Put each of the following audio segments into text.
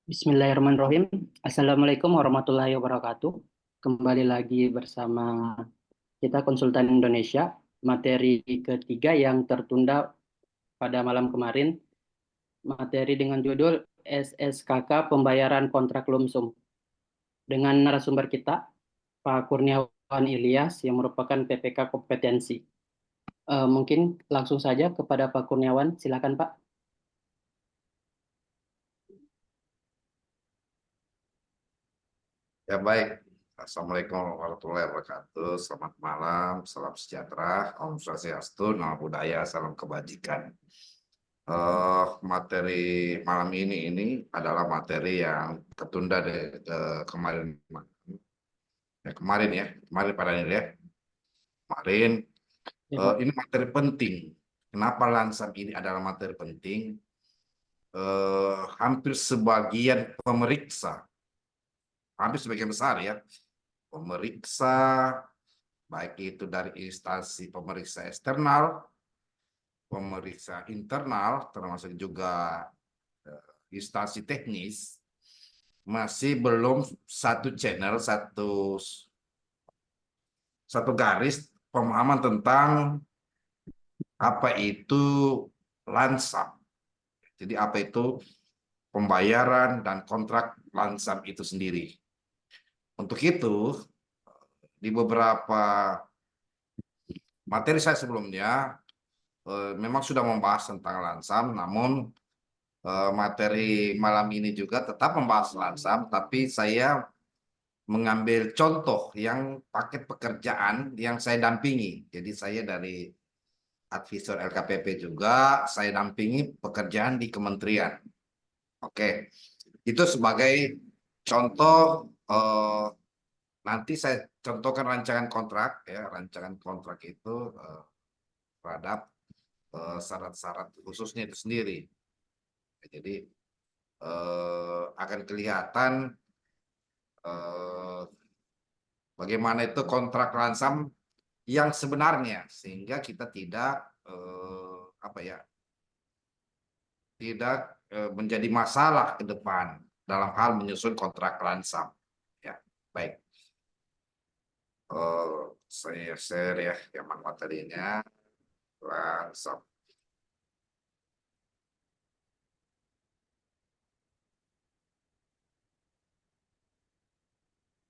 Bismillahirrahmanirrahim. Assalamualaikum warahmatullahi wabarakatuh. Kembali lagi bersama kita Konsultan Indonesia, materi ketiga yang tertunda pada malam kemarin, materi dengan judul SSKK Pembayaran Kontrak Lumsum. Dengan narasumber kita, Pak Kurniawan Ilyas yang merupakan PPK kompetensi. Mungkin langsung saja kepada Pak Kurniawan, silakan Pak. Ya baik, Assalamualaikum warahmatullahi wabarakatuh. Selamat malam, salam sejahtera, Om Swastiastu, Namo Buddhaya, salam kebajikan. Materi malam ini adalah materi yang tertunda dari kemarin, kemarin pada ini ya. Kemarin Ya, Pak. ini materi penting. Kenapa Lansam ini adalah materi penting? Hampir sebagian pemeriksa, hampir sebagian besar ya, pemeriksa baik itu dari instansi pemeriksa eksternal, pemeriksa internal, termasuk juga instansi teknis, masih belum satu channel, satu garis pemahaman tentang apa itu lansam. Jadi apa itu pembayaran dan kontrak lansam itu sendiri. Untuk itu, di beberapa materi saya sebelumnya memang sudah membahas tentang lansam, namun materi malam ini juga tetap membahas lansam, tapi saya mengambil contoh yang paket pekerjaan yang saya dampingi. Jadi saya dari advisor LKPP juga, saya dampingi pekerjaan di kementerian. Oke, itu sebagai contoh. Nanti saya contohkan rancangan kontrak, ya rancangan kontrak itu terhadap syarat-syarat khususnya itu sendiri. Jadi akan kelihatan bagaimana itu kontrak lansam yang sebenarnya, sehingga kita tidak apa ya, tidak menjadi masalah ke depan dalam hal menyusun kontrak lansam. Ya, baik. Saya share ya yang materinya lansam.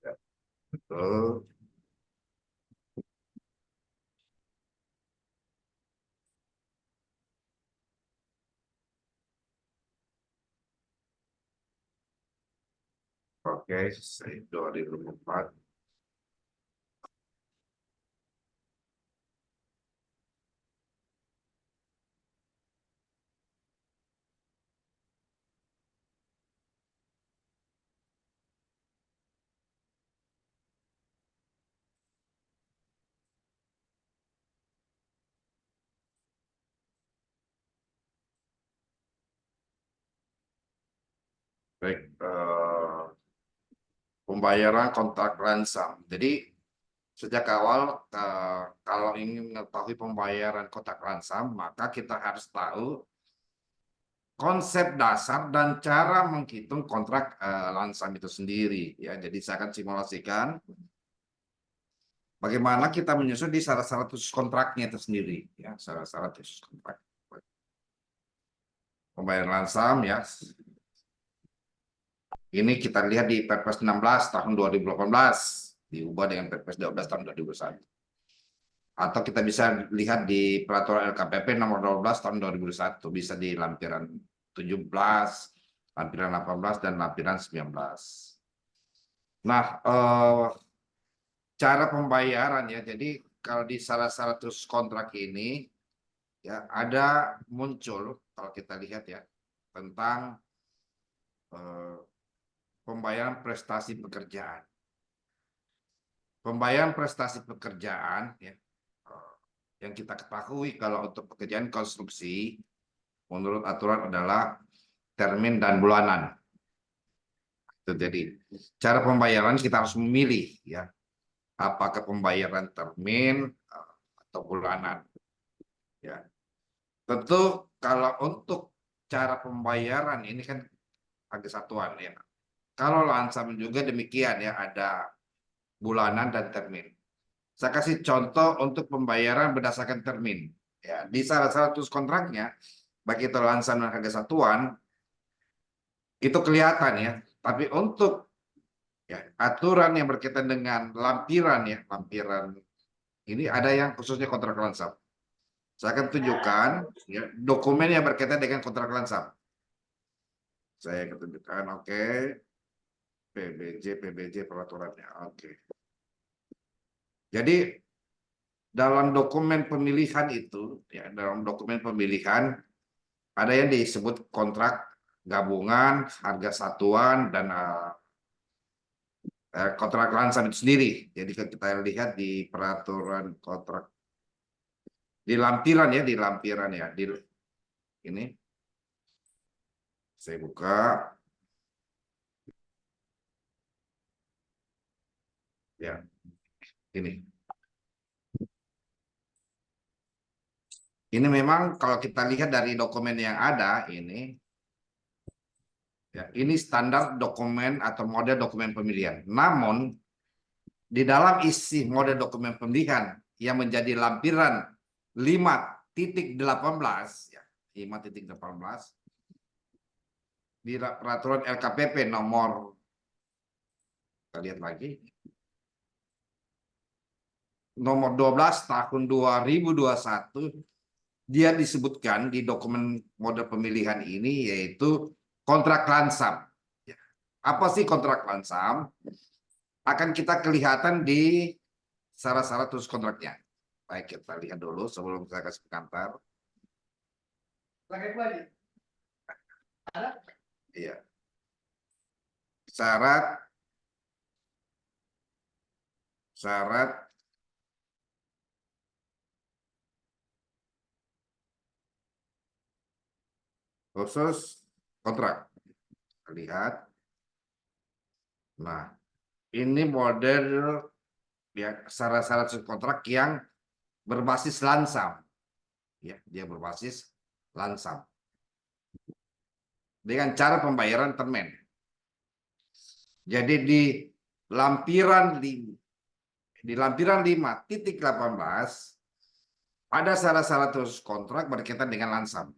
Ya, betul. Oke, saya 2004. Baik, pembayaran kontrak lansam. Jadi sejak awal kalau ingin mengetahui pembayaran kontrak lansam, maka kita harus tahu konsep dasar dan cara menghitung kontrak lansam itu sendiri. Ya, jadi saya akan simulasikan bagaimana kita menyusun di syarat-syarat khusus kontraknya itu sendiri. Ya, syarat-syarat khusus kontrak. Pembayaran lansam ya. Ini kita lihat di Perpres 16 tahun 2018, diubah dengan Perpres 12 tahun 2021. Atau kita bisa lihat di Peraturan LKPP nomor 12 tahun 2001, bisa di lampiran 17, lampiran 18, dan lampiran 19. Nah, cara pembayaran ya, jadi kalau di syarat-syarat kontrak ini, ya ada muncul, kalau kita lihat ya, tentang pembayaran prestasi pekerjaan. Pembayaran prestasi pekerjaan ya, yang kita ketahui kalau untuk pekerjaan konstruksi menurut aturan adalah termin dan bulanan. Jadi cara pembayaran kita harus memilih ya, apakah pembayaran termin atau bulanan. Ya, tentu kalau untuk cara pembayaran ini kan harga satuan ya. Kalau lansam juga demikian ya, ada bulanan dan termin. Saya kasih contoh untuk pembayaran berdasarkan termin. Ya, di salah satu kontraknya, baik itu lansam dan harga satuan, itu kelihatan ya. Tapi untuk ya, aturan yang berkaitan dengan lampiran ya, lampiran ini ada yang khususnya kontrak lansam. Saya akan tunjukkan ya, dokumen yang berkaitan dengan kontrak lansam. Saya akan tunjukkan, oke. PBJ peraturannya, oke. Jadi dalam dokumen pemilihan itu, ya, dalam dokumen pemilihan ada yang disebut kontrak gabungan, harga satuan, dan kontrak lansam itu sendiri. Jadi kita lihat di peraturan kontrak di lampiran ya, di ini saya buka. Ya, ini. Ini memang kalau kita lihat dari dokumen yang ada ini, ya, ini standar dokumen atau model dokumen pemilihan. Namun di dalam isi model dokumen pemilihan yang menjadi lampiran 5.18 ya, 5.18 di peraturan LKPP nomor, kita lihat lagi, nomor 12 tahun 2021, dia disebutkan di dokumen model pemilihan ini yaitu kontrak lansam. Apa sih kontrak lansam? Akan kita kelihatan di syarat-syarat terus kontraknya. Baik, kita lihat dulu sebelum saya kasih pengantar. Iya. Syarat khusus kontrak. Kita lihat. Nah, ini model ya, syarat-syarat kontrak yang berbasis lansam. Ya, dia berbasis lansam. Dengan cara pembayaran termen. Jadi di lampiran 5.18 ada syarat-syarat khusus kontrak berkaitan dengan lansam.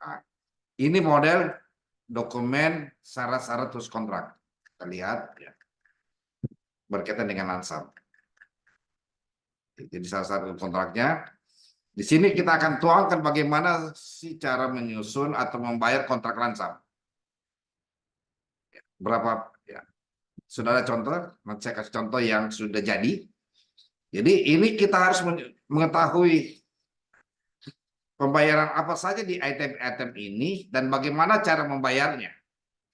Nah, ini model dokumen syarat-syarat khusus kontrak. Kita lihat ya, berkaitan dengan lansam. Jadi syarat-syarat kontraknya. Di sini kita akan tuangkan bagaimana sih cara menyusun atau membayar kontrak lansam. Berapa ya? Sudah ada contoh, saya kasih contoh yang sudah jadi. Jadi ini kita harus mengetahui pembayaran apa saja di item-item ini dan bagaimana cara membayarnya.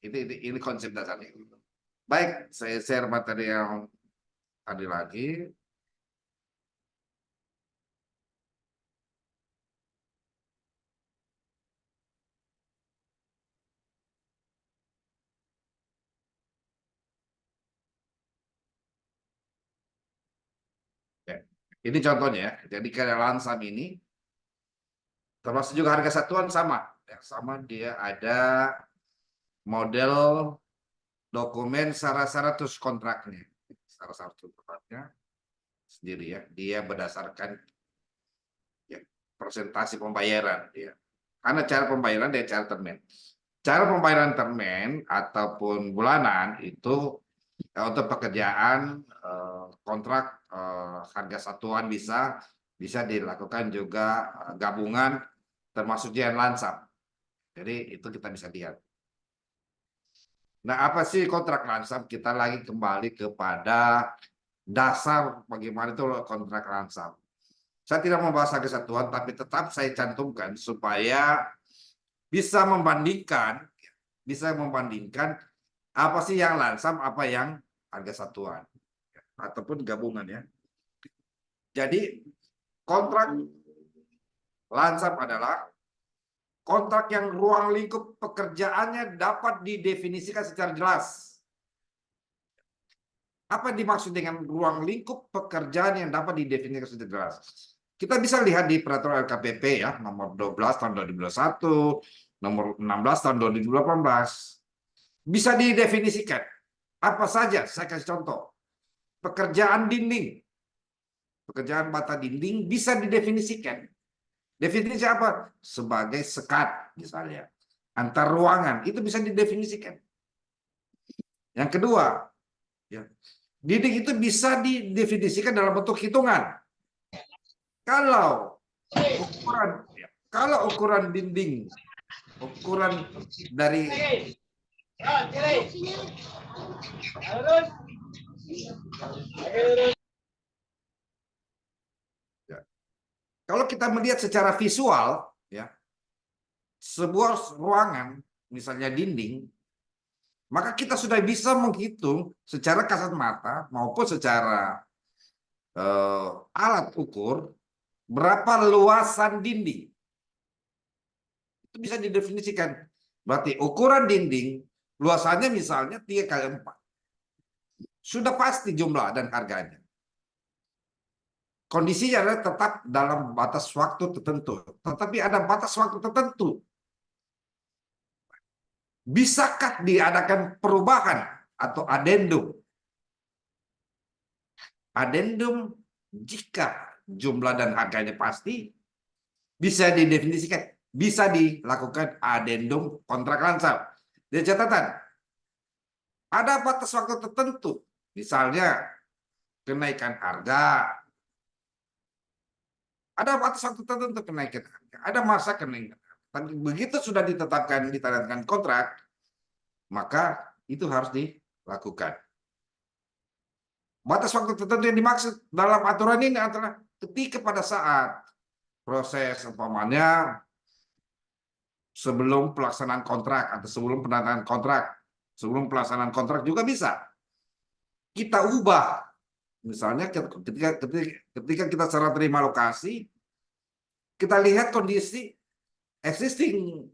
Ini konsep dasarnya. Baik, saya share materi yang tadi lagi. Ya, ini contohnya ya. Jadi kayak lansam ini termasuk juga harga satuan sama. Ya, sama dia ada model dokumen syarat-syarat terus kontraknya. Syarat-syarat kontraknya sendiri ya. Dia berdasarkan ya, presentasi pembayaran ya. Karena cara pembayaran dari cara termen. Cara pembayaran termen ataupun bulanan itu untuk pekerjaan kontrak harga satuan bisa dilakukan juga gabungan termasuk yang lansam. Jadi itu kita bisa lihat. Nah, apa sih kontrak lansam? Kita lagi kembali kepada dasar bagaimana itu kontrak lansam. Saya tidak membahas harga satuan, tapi tetap saya cantumkan supaya bisa membandingkan apa sih yang lansam, apa yang harga satuan ataupun gabungan ya. Jadi kontrak lansam adalah kontrak yang ruang lingkup pekerjaannya dapat didefinisikan secara jelas. Apa yang dimaksud dengan ruang lingkup pekerjaan yang dapat didefinisikan secara jelas? Kita bisa lihat di peraturan LKPP ya, nomor 12 tahun 2021, nomor 16 tahun 2018. bisa didefinisikan. Apa saja? Saya kasih contoh. Pekerjaan dinding, pekerjaan bata dinding bisa didefinisikan. Definisi apa? Sebagai sekat, misalnya. Antar ruangan, itu bisa didefinisikan. Yang kedua, ya, dinding itu bisa didefinisikan dalam bentuk hitungan. Kalau ukuran dinding, ukuran dari ya, kalau kita melihat secara visual, ya, sebuah ruangan, misalnya dinding, maka kita sudah bisa menghitung secara kasat mata maupun secara alat ukur berapa luasan dinding. Itu bisa didefinisikan. Berarti ukuran dinding luasannya misalnya 3x4. Sudah pasti jumlah dan harganya. Kondisinya adalah tetap dalam batas waktu tertentu. Tetapi ada batas waktu tertentu. Bisakah diadakan perubahan atau adendum? Adendum jika jumlah dan harganya pasti bisa didefinisikan, bisa dilakukan adendum kontrak lansam. Di catatan, ada batas waktu tertentu, misalnya kenaikan harga, ada batas waktu tertentu kenaikan harga, ada masa kenaikan. Tapi begitu sudah ditetapkan, ditandatangani kontrak, maka itu harus dilakukan. Batas waktu tertentu yang dimaksud dalam aturan ini adalah ketika pada saat proses umpamanya sebelum pelaksanaan kontrak atau sebelum penandatanganan kontrak, sebelum pelaksanaan kontrak juga bisa kita ubah. Misalnya ketika kita serah terima lokasi, kita lihat kondisi existing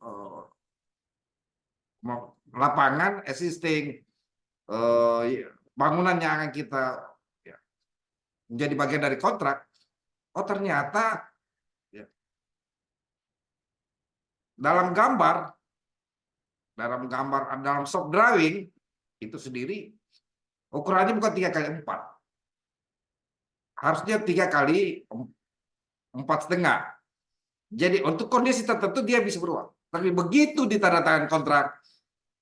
lapangan, existing bangunan yang akan kita ya, menjadi bagian dari kontrak. Oh ternyata ya, dalam dalam shop drawing itu sendiri ukurannya bukan 3x4, harusnya 3x4,5. Jadi untuk kondisi tertentu dia bisa berubah. Tapi begitu ditandatangani kontrak,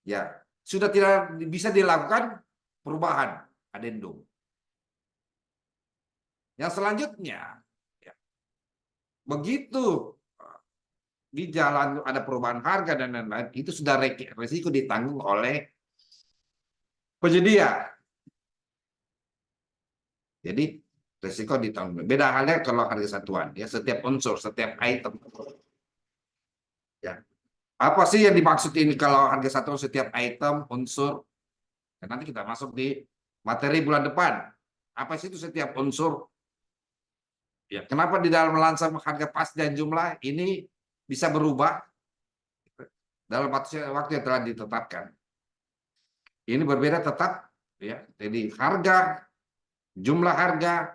ya sudah tidak bisa dilakukan perubahan adendum. Yang selanjutnya, ya, begitu di jalan ada perubahan harga dan lain-lain, itu sudah resiko ditanggung oleh penyedia. Jadi resiko ditanggung. Beda halnya kalau harga satuan, ya setiap unsur, setiap item. Ya. Apa sih yang dimaksud ini kalau harga satuan setiap item, unsur? Dan nanti kita masuk di materi bulan depan. Apa sih itu setiap unsur? Ya, kenapa di dalam lansam harga pasti dan jumlah ini bisa berubah dalam waktu yang telah ditetapkan? Ini berbeda tetap, ya. Jadi harga, jumlah harga,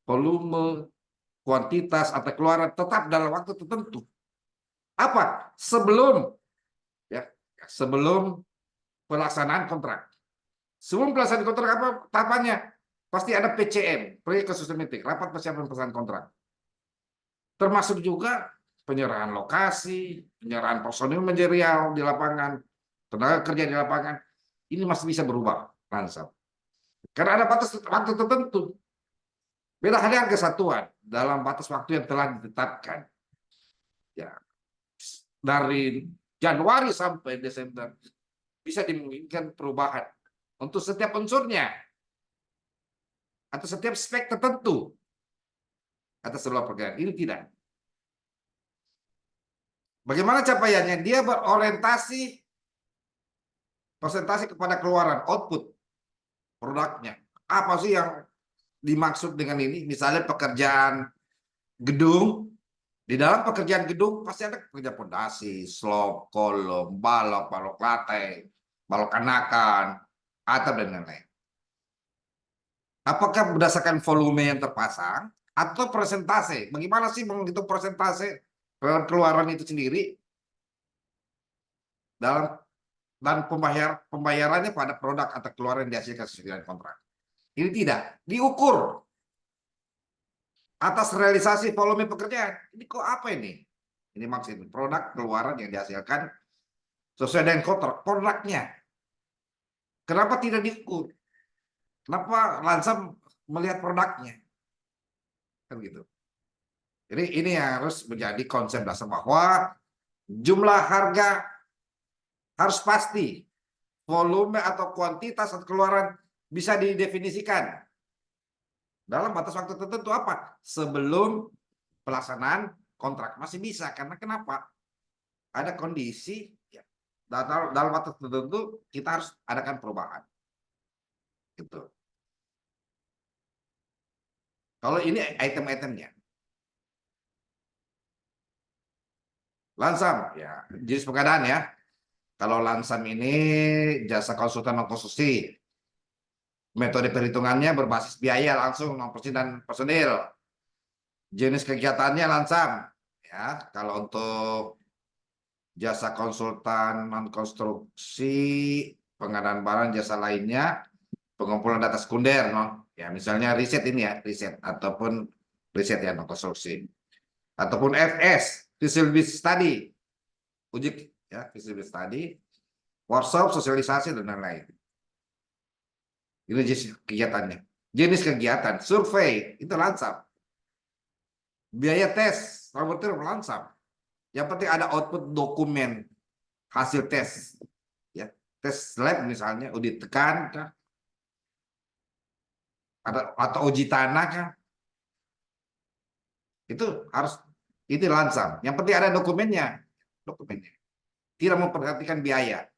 volume, kuantitas atau keluaran tetap dalam waktu tertentu. Apa? Sebelum pelaksanaan kontrak. Sebelum pelaksanaan kontrak apa tahapannya? Pasti ada PCM, proyek khusus meeting, rapat persiapan pelaksanaan kontrak. Termasuk juga penyerahan lokasi, penyerahan personil manajerial di lapangan, tenaga kerja di lapangan. Ini masih bisa berubah langsung. Karena ada batas waktu tertentu. Beda halnya harga satuan dalam batas waktu yang telah ditetapkan. Ya, dari Januari sampai Desember bisa dimungkinkan perubahan untuk setiap unsurnya atau setiap spek tertentu atas sebuah pekerjaan. Ini tidak. Bagaimana capaiannya? Dia berorientasi presentasi kepada keluaran, output produknya. Apa sih yang dimaksud dengan ini? Misalnya pekerjaan gedung, di dalam pekerjaan gedung pasti ada pekerjaan fondasi, slop, kolom, balok lantai, balok kanakan, atap dan lain-lain. Apakah berdasarkan volume yang terpasang atau persentase? Bagaimana sih menghitung persentase keluaran itu sendiri dalam dan pembayarannya pada produk atau keluaran yang dihasilkan sesuai dengan kontrak. Ini tidak diukur atas realisasi volume pekerjaan. Ini kok apa ini? Ini maksudnya produk keluaran yang dihasilkan sesuai dengan kontrak, produknya. Kenapa tidak diukur? Kenapa langsung melihat produknya? Kan gitu. Jadi ini harus menjadi konsep dasar bahwa jumlah harga harus pasti, volume atau kuantitas atau keluaran bisa didefinisikan dalam batas waktu tertentu apa? Sebelum pelaksanaan kontrak masih bisa, karena kenapa? Ada kondisi ya, dalam batas tertentu kita harus adakan perubahan. Gitu. Kalau ini item-itemnya. Lansam ya, jenis pengadaan ya. Kalau lansam ini jasa konsultan non konstruksi. Metode perhitungannya berbasis biaya langsung non dan personil. Jenis kegiatannya lansam ya. Kalau untuk jasa konsultan non konstruksi, pengadaan barang, jasa lainnya, pengumpulan data sekunder, non ya, misalnya riset ini ya, riset ataupun riset ya non konstruksi, ataupun FS, feasibility study, uji ya, feasibility study, workshop, sosialisasi dan lain-lain. Ini jenis kegiatannya. Jenis kegiatan survei itu lansam. Biaya tes laboratorium lansam. Yang penting ada output dokumen hasil tes. Ya, tes lab misalnya uji tekan kah? Atau uji tanah kah? Itu harus itu lansam. Yang penting ada dokumennya. Dokumennya. Tidak memperhatikan biaya.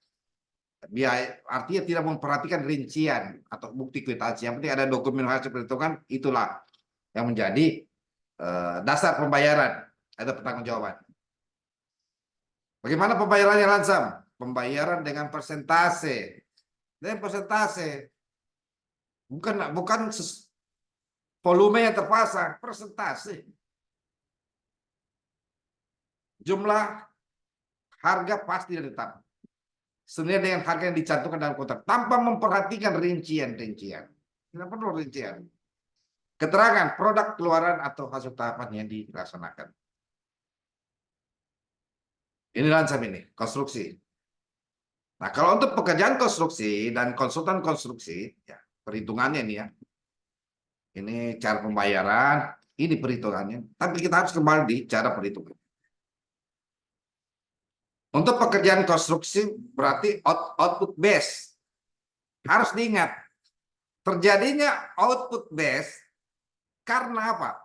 Biaya artinya tidak memperhatikan rincian atau bukti kwitansi. Yang penting ada dokumen hasil perhitungan, itulah yang menjadi dasar pembayaran atau pertanggungjawaban. Bagaimana pembayarannya langsam? Pembayaran dengan persentase. Dengan persentase. Bukan volume yang terpasang, persentase. Jumlah harga pasti dan tetap. Senilai dengan harga yang dicantumkan dalam kontrak tanpa memperhatikan rincian-rincian. Tidak perlu rincian. Keterangan produk keluaran atau hasil tahapan yang dilaksanakan. Ini lansam ini, konstruksi. Nah, kalau untuk pekerjaan konstruksi dan konsultan konstruksi, ya perhitungannya ini ya. Ini cara pembayaran, ini perhitungannya. Tapi kita harus kembali di cara perhitungan. Untuk pekerjaan konstruksi berarti output base. Harus diingat, terjadinya output base karena apa?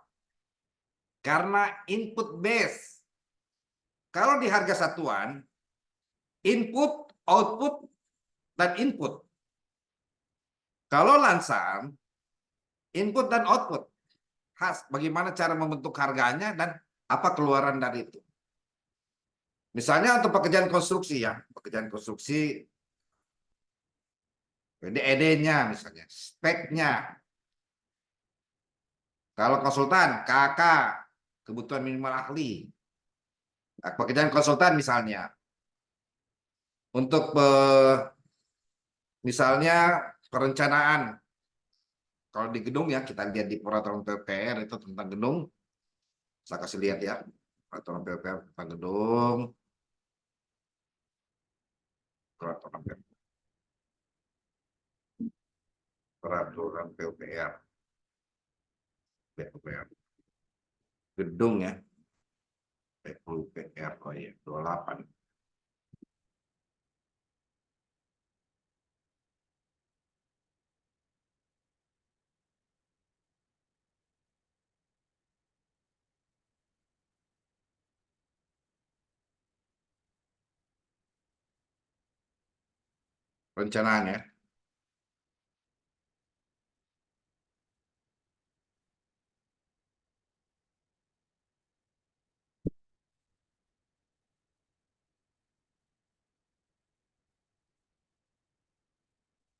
Karena input base. Kalau di harga satuan, input, output, dan input. Kalau lansam, input dan output. Khas, bagaimana cara membentuk harganya dan apa keluaran dari itu. Misalnya untuk pekerjaan konstruksi ya, pekerjaan konstruksi, ED-nya misalnya, speknya. Kalau konsultan, KK, kebutuhan minimal ahli. Nah, pekerjaan konsultan misalnya, untuk misalnya perencanaan. Kalau di gedung ya, kita lihat di peraturan PUPR itu tentang gedung. Saya kasih lihat ya, peraturan PUPR tentang gedung. Peraturan PUPR. Gedung ya. PUPR, oh ya, 28. Perencanaan ya.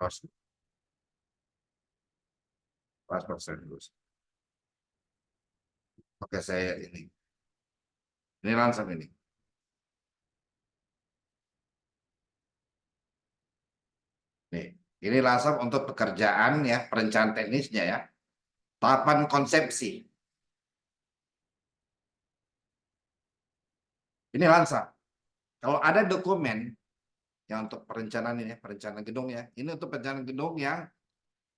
Pas, pas persen dulu. Oke, saya ini. Ini langsung ini. Ini langsung untuk pekerjaan ya, perencanaan teknisnya ya. Tahapan konsepsi. Ini langsung. Kalau ada dokumen yang untuk perencanaan ini, perencanaan gedung ya. Ini untuk perencanaan gedung yang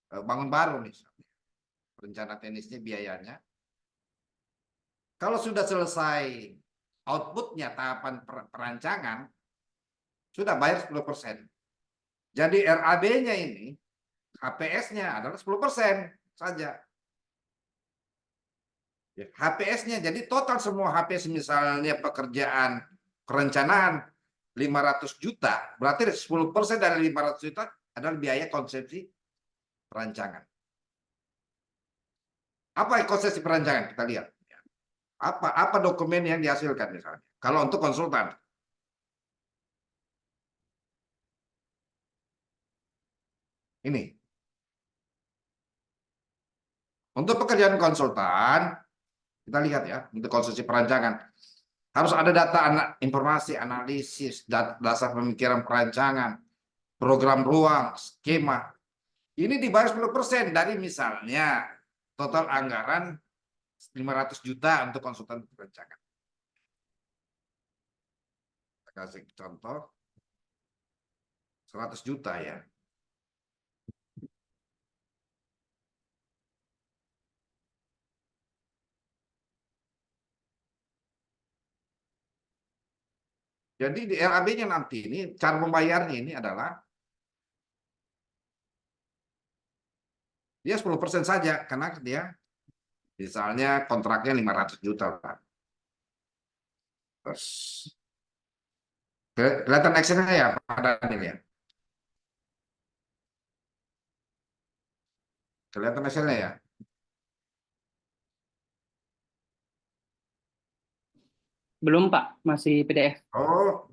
bangun baru misalnya. Perencanaan teknisnya biayanya. Kalau sudah selesai outputnya tahapan perancangan, sudah bayar 10%. Jadi RAB-nya ini, HPS-nya adalah 10% saja. HPS-nya, jadi total semua HPS misalnya pekerjaan perencanaan 500 juta, berarti 10% dari 500 juta adalah biaya konsepsi perancangan. Apa konsepsi perancangan? Kita lihat. Apa dokumen yang dihasilkan misalnya. Kalau untuk konsultan. Ini. Untuk pekerjaan konsultan, kita lihat ya, untuk konsepsi perancangan. Harus ada data informasi, analisis, dasar pemikiran perancangan, program ruang, skema. Ini dibayar 10% dari misalnya total anggaran 500 juta untuk konsultan perancangan. Kita kasih contoh 100 juta ya. Jadi di RAB-nya nanti ini cara membayarnya ini adalah dia 10% saja karena dia misalnya kontraknya 500 juta Pak. Terus kelihatan actionnya ya pada ini ya. Kelihatan actionnya ya. Belum, Pak. Masih PDF. Oh,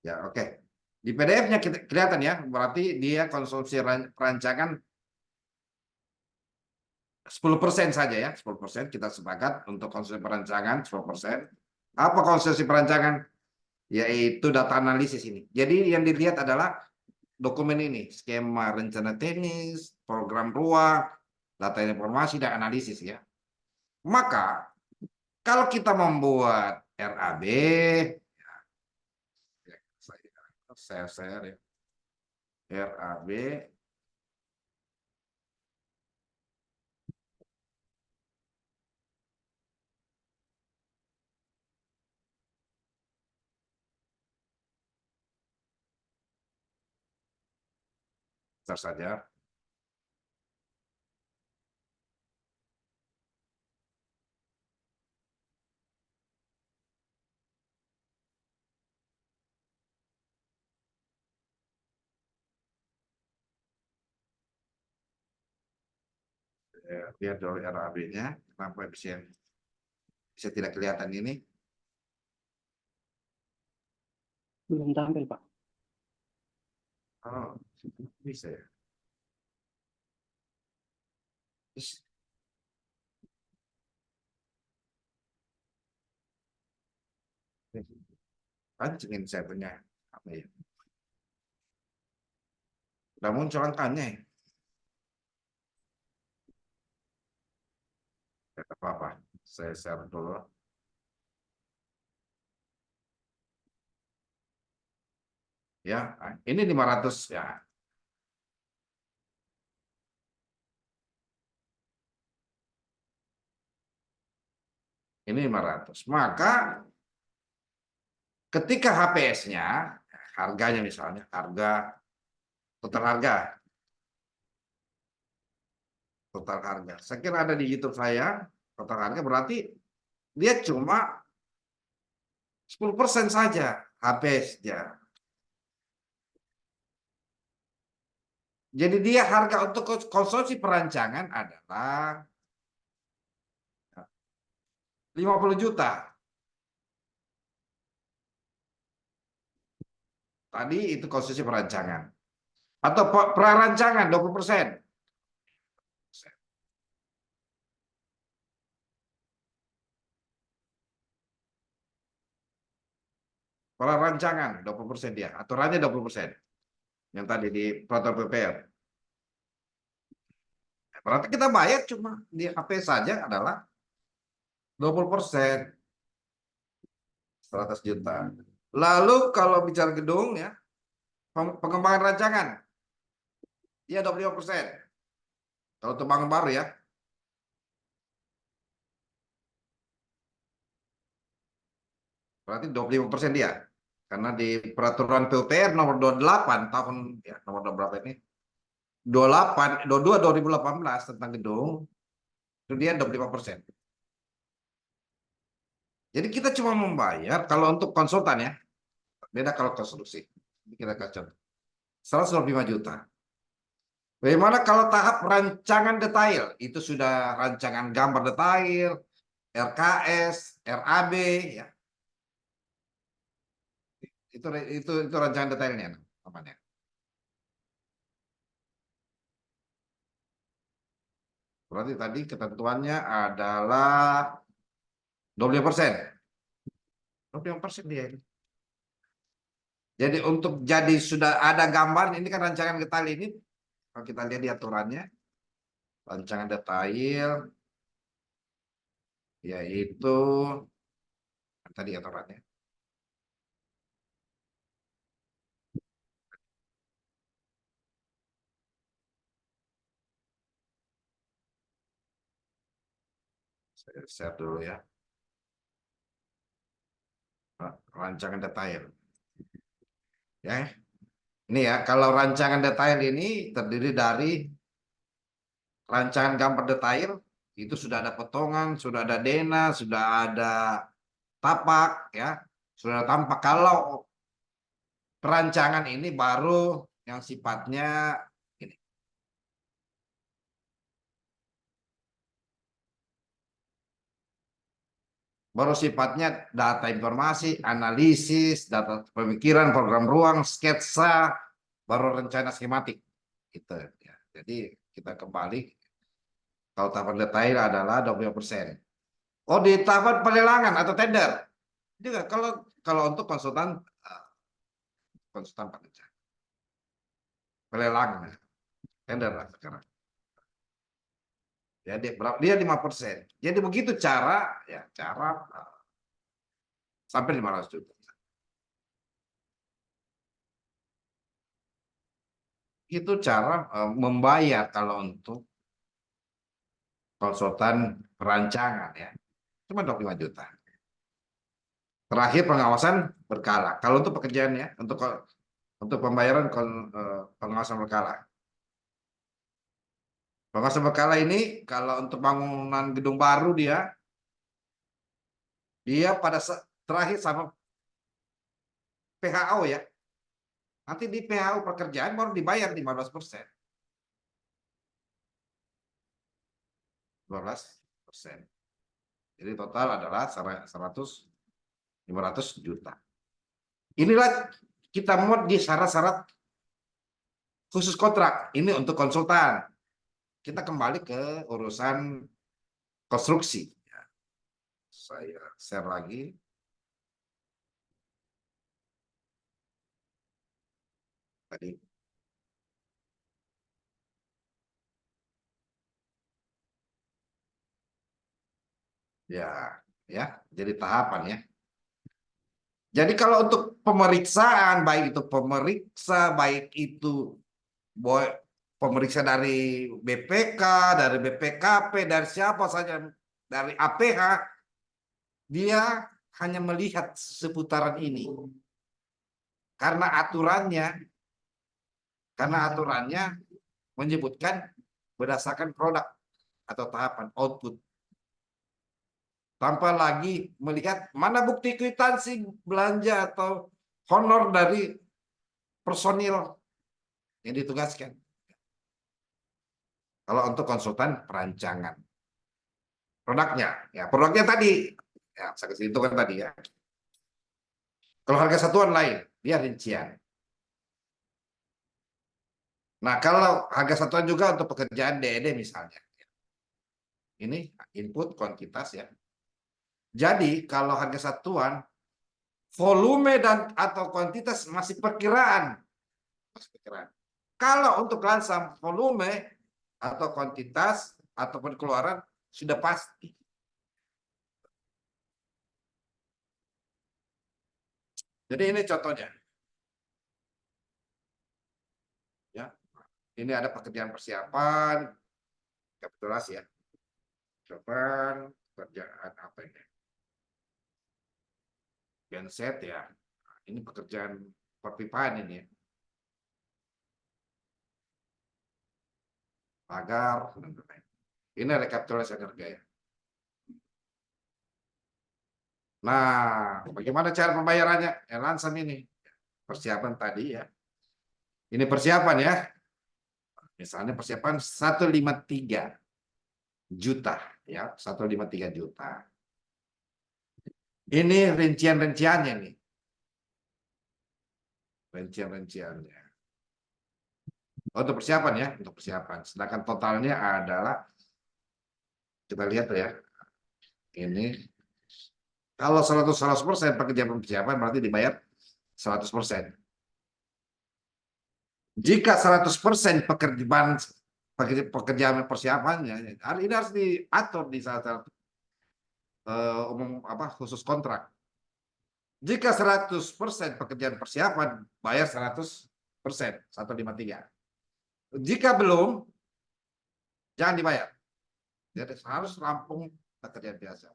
ya oke. Di PDF-nya kelihatan ya, berarti dia konsumsi perancangan 10% saja ya, 10% kita sepakat untuk konsumsi perancangan 10%. Apa konsumsi perancangan? Yaitu data analisis ini. Jadi yang dilihat adalah dokumen ini, skema rencana teknis, program ruang, data informasi dan analisis ya. Maka kalau kita membuat RAB, saya share ya, RAB saja. Lihat dulu RAB-nya, kenapa bisa tidak kelihatan ini? Belum tampil, Pak. Oh, bisa ya. Pancingin saya punya apa ya? Udah muncul angkanya ya? Tidak apa-apa, saya share dulu. Ya, ini 500 ya. Ini 500. Maka ketika HPS-nya, harganya misalnya, total harga, total harga. Saya kira ada di YouTube saya, total harga berarti dia cuma 10% saja HPS-nya. Jadi dia harga untuk konsumsi perancangan adalah 50 juta. Tadi itu konsumsi perancangan. Atau prarancangan 20%. Prarancangan 20% dia. Aturannya 20%. yang tadi di peraturan PPR. Berarti kita bayar cuma di HP saja adalah 20%, 100 juta. Lalu kalau bicara gedung ya, pengembangan rancangan, dia 25%. Kalau untuk bangun baru ya. Berarti 25% dia. Karena di peraturan PUPR nomor 28 tahun ya, nomor berapa ini? 28, 22 2018 tentang gedung, itu dia 25%. Jadi kita cuma membayar kalau untuk konsultan ya. Beda kalau konstruksi. Ini kita kacau. 125 juta. Bagaimana kalau tahap rancangan detail? Itu sudah rancangan gambar detail, RKS, RAB ya. Itu rancangan detailnya namanya. Berarti tadi ketentuannya adalah 25%. 25% dia. Jadi untuk jadi sudah ada gambar, ini kan rancangan detail ini, kalau kita lihat di aturannya, rancangan detail, yaitu tadi aturannya. Saya share dulu ya. Rancangan detail. Ya, ini ya, kalau rancangan detail ini terdiri dari rancangan gambar detail, itu sudah ada potongan, sudah ada denah, sudah ada tapak, ya, sudah ada tampak. Kalau perancangan ini baru yang sifatnya ini. Baru sifatnya data informasi, analisis, data pemikiran, program ruang, sketsa, baru rencana skematik. Gitu, ya. Jadi kita kembali, kalau tahapan detail adalah 20%. Oh, di tahapan pelelangan atau tender. Juga kalau untuk konsultan pekerjaan. Pelelangan, tender lah sekarang. Ya, dia 5%. Jadi begitu cara sampai 500 juta. Itu cara membayar kalau untuk konsultan perancangan ya. Cuma 25 juta. Terakhir pengawasan berkala. Kalau untuk pekerjaan ya, untuk pembayaran pengawasan berkala. Pengawasan berkala ini kalau untuk bangunan gedung baru dia pada terakhir sama PHO ya. Nanti di PHO pekerjaan baru dibayar 15%. 12%. Jadi total adalah 500 juta. Inilah kita mau di syarat-syarat khusus kontrak. Ini untuk konsultan. Kita kembali ke urusan konstruksi. Saya share lagi. Tadi. Ya, jadi tahapan ya. Jadi kalau untuk pemeriksaan, baik itu baik itu pemeriksa dari BPK, dari BPKP, dari siapa saja, dari APH, dia hanya melihat seputaran ini. Karena aturannya menyebutkan berdasarkan produk atau tahapan output. Tanpa lagi melihat mana bukti kwitansi belanja atau honor dari personil yang ditugaskan. Kalau untuk konsultan perancangan. Produknya tadi, ya saya kasih itu kan tadi ya. Kalau harga satuan lain, dia rincian. Nah, kalau harga satuan juga untuk pekerjaan DED misalnya. Ini input kuantitas ya. Jadi kalau harga satuan, volume dan atau kuantitas masih perkiraan. Kalau untuk lansam volume atau kuantitas ataupun keluaran sudah pasti. Jadi ini contohnya. Ya. Ini ada pekerjaan persiapan, kapitulasi ya. Persiapan, pekerjaan apa ini? Genset ya. Ini pekerjaan perpipaan ini ya. Pagar, ini rekapitulasi harga ya. Nah, bagaimana cara pembayarannya? Lansam ini. Persiapan tadi ya. Ini persiapan ya. Misalnya persiapan 153 juta ya, 153 juta. Ini rincian-rinciannya nih. Rincian-rinciannya. Untuk persiapan ya, untuk persiapan. Sedangkan totalnya adalah kita lihat ya. Ini kalau 100% pekerjaan persiapan berarti dibayar 100%. Jika 100% pekerjaan persiapannya, ini harus diatur di salah satu umum khusus kontrak. Jika 100% pekerjaan persiapan, bayar 100%, 153. Jika belum, jangan dibayar. Jadi harus rampung pekerjaan biasa.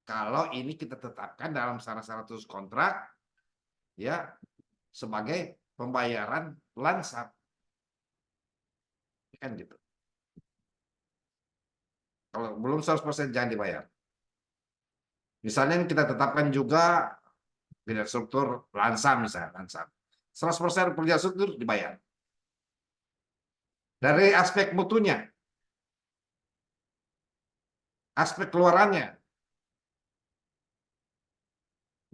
Kalau ini kita tetapkan dalam syarat-syarat kontrak, ya sebagai pembayaran lansam, kan gitu. Kalau belum 100% jangan dibayar. Misalnya kita tetapkan juga bidang struktur lansam misalnya, lansam. 100% pekerjaan struktur dibayar. Dari aspek mutunya, aspek keluarannya.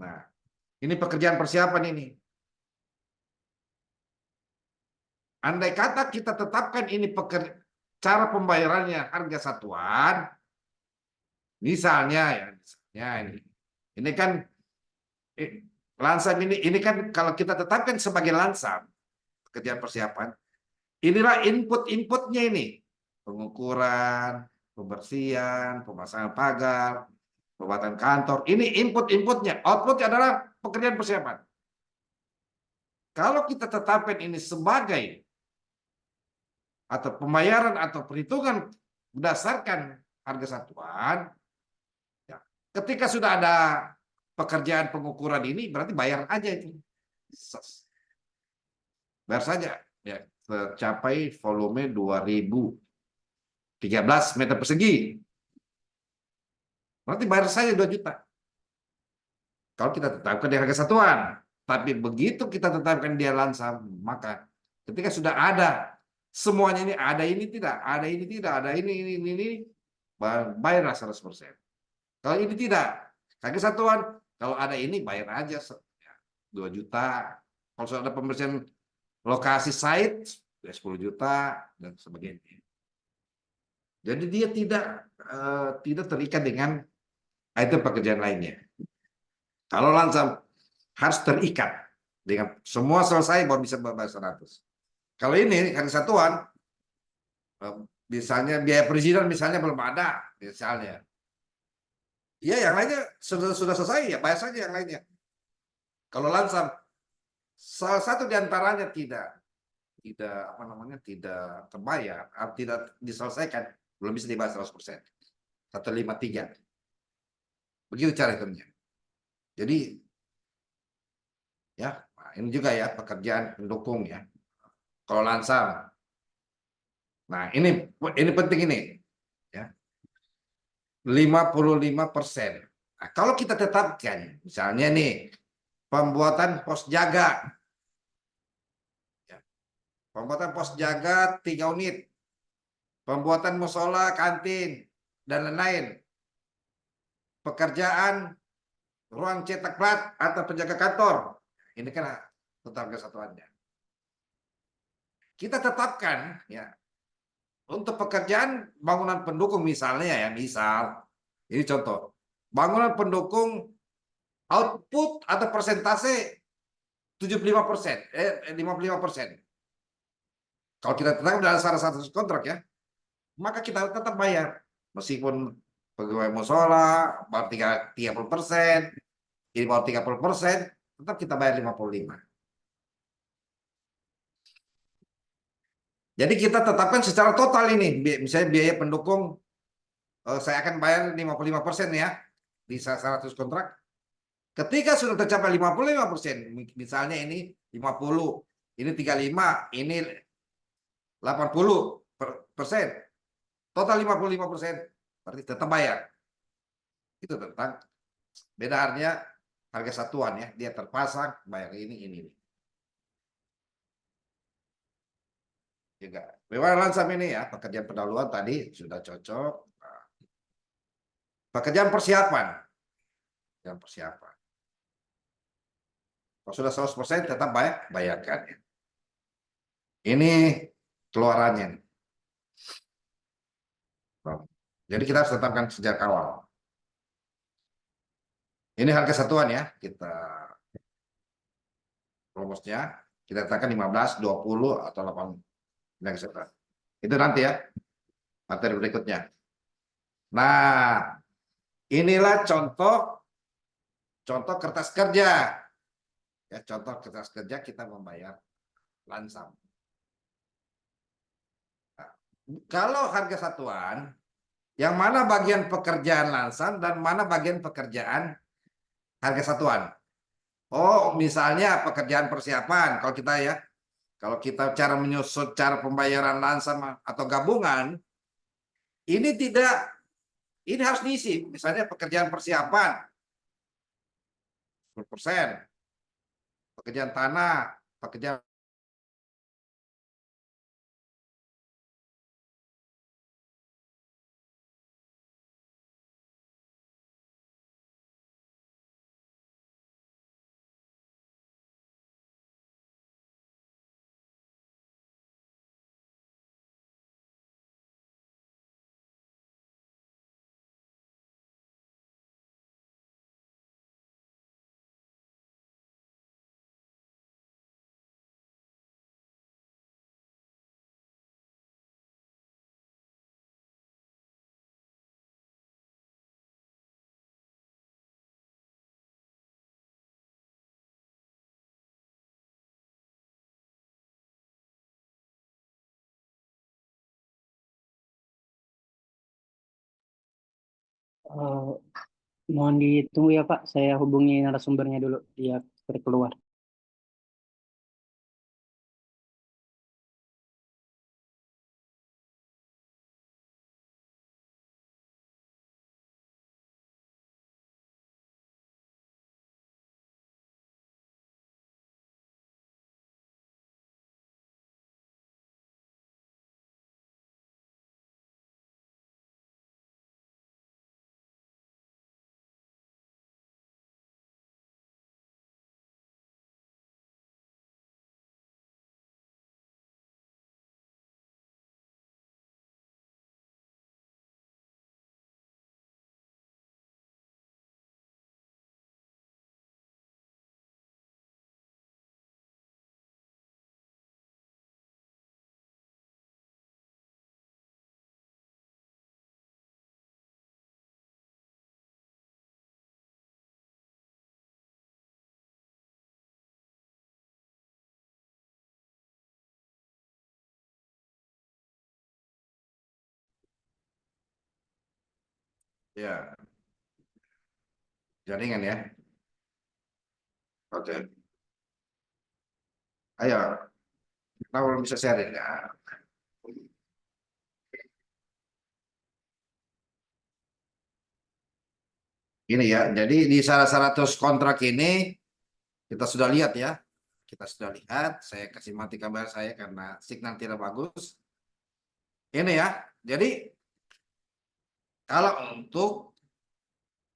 Nah, ini pekerjaan persiapan ini. Andai kata kita tetapkan ini cara pembayarannya harga satuan, misalnya ya, ini kan lansam ini kan kalau kita tetapkan sebagai lansam pekerjaan persiapan, inilah input-inputnya ini, pengukuran, pembersihan, pemasangan pagar, pembuatan kantor, ini input-inputnya, outputnya adalah pekerjaan persiapan. Kalau kita tetapkan ini sebagai atau pembayaran atau perhitungan berdasarkan harga satuan, ya, ketika sudah ada pekerjaan pengukuran ini berarti bayar aja itu, bayar saja ya, tercapai volume 2013 meter persegi, berarti bayar saja 2 juta kalau kita tetapkan di harga satuan. Tapi begitu kita tetapkan dia lansam, maka ketika sudah ada semuanya ini, ada ini tidak, ada ini tidak, ada ini, bayarlah 100%. Kalau ini tidak, harga satuan, kalau ada ini bayar aja 2 juta. Kalau sudah ada pembersihan lokasi site, 10 juta dan sebagainya. Jadi dia tidak terikat dengan item pekerjaan lainnya. Kalau lansam harus terikat dengan semua selesai baru bisa bayar 100. Kalau ini harga satuan, misalnya biaya perizinan misalnya belum ada, misalnya, ya yang lainnya sudah selesai ya bayar saja yang lainnya. Kalau lansam, salah satu diantaranya tidak terbayar, tidak diselesaikan, belum bisa dibayar 100%. 153. Begitu cara hitungnya. Jadi ya, ini juga ya pekerjaan pendukung ya. Kalau lansam. Nah, ini penting ini ya. 55%. Nah, kalau kita tetapkan misalnya nih pembuatan pos jaga. Ya. Pembuatan pos jaga 3 unit. Pembuatan musola, kantin dan lain-lain. Pekerjaan ruang cetak plat atau penjaga kantor. Ini kan tetap kesatuannya. Kita tetapkan ya untuk pekerjaan bangunan pendukung misalnya ya, misal ini contoh bangunan pendukung output atau persentase 75%, 55%. Kalau kita tetap dalam salah satu kontrak ya, maka kita tetap bayar. Meskipun pegawai musola baru 30%, ini baru 30%, tetap kita bayar 55. Jadi kita tetapkan secara total ini, misalnya biaya pendukung, saya akan bayar 55% ya, di 100 kontrak. Ketika sudah tercapai 55%, misalnya ini 50, ini 35, ini 80%, total 55%, berarti tetap bayar. Itu tentang beda artinya harga satuan ya, dia terpasang bayar ini. Juga. Bagaimana lansam ini ya, pekerjaan pendahuluan tadi sudah cocok. Nah, pekerjaan persiapan. Pekerjaan persiapan. Kalau sudah 100% tetap bayarkan. Ya. Ini keluarannya. Jadi kita harus tetapkan sejak awal. Ini harga satuan ya, kita rumusnya. Kita tetapkan 15, 20, atau 8. Itu nanti ya, materi berikutnya. Nah, inilah contoh kertas kerja. Ya, contoh kertas kerja kita membayar lansam. Nah, kalau harga satuan, yang mana bagian pekerjaan lansam dan mana bagian pekerjaan harga satuan? Oh, misalnya pekerjaan persiapan. Kalau kita cara menyusut cara pembayaran lansam atau gabungan, ini harus diisi. Misalnya pekerjaan persiapan 10%, pekerjaan tanah, pekerjaan. Eh, Mohon ditunggu ya Pak, saya hubungi narasumbernya dulu, dia keluar. Ya, jaringan ya. Oke. Ayo, kita belum bisa sharing ya. Ini ya, jadi di salah 100 kontrak ini kita sudah lihat ya. Kita sudah lihat, saya kasih mati gambar saya karena signal tidak bagus. Ini ya, jadi kalau untuk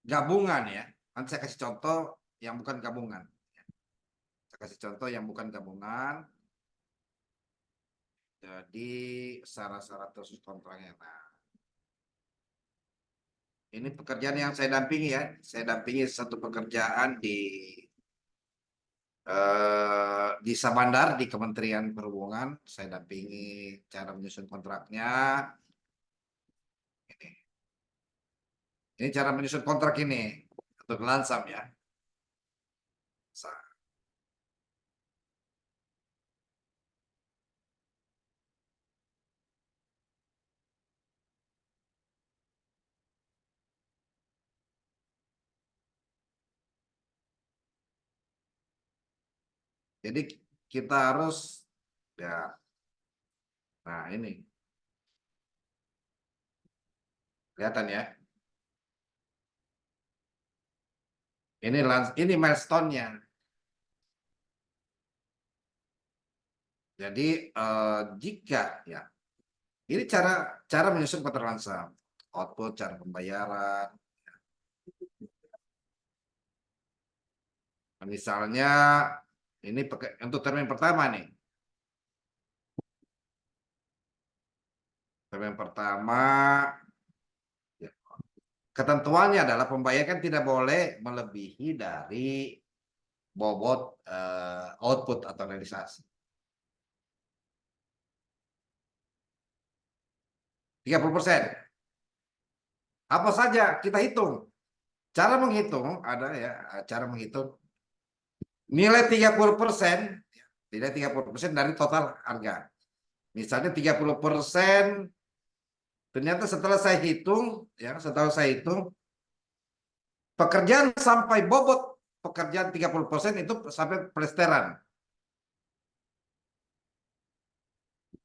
gabungan ya, nanti saya kasih contoh yang bukan gabungan. Saya kasih contoh yang bukan gabungan. Jadi salah 100 kontraknya. Nah, ini pekerjaan yang saya dampingi ya. Saya dampingi satu pekerjaan di di Sabandar di Kementerian Perhubungan, saya dampingi cara menyusun kontraknya. Ini cara menyusun kontrak ini untuk Lansam ya. Jadi kita harus ya, nah ini kelihatan ya. Ini milestone-nya. Jadi jika ya, ini cara menyusun kontrak Lansam, output, cara pembayaran. Misalnya ini untuk termin pertama nih. Termin pertama, ya, ketentuannya adalah pembayaran tidak boleh melebihi dari bobot output atau realisasi. 30%. Apa saja kita hitung. Cara menghitung ada ya, cara menghitung nilai 30%, nilai 30% dari total harga. Misalnya 30%, ternyata setelah saya hitung ya, pekerjaan sampai bobot pekerjaan 30% itu sampai plesteran.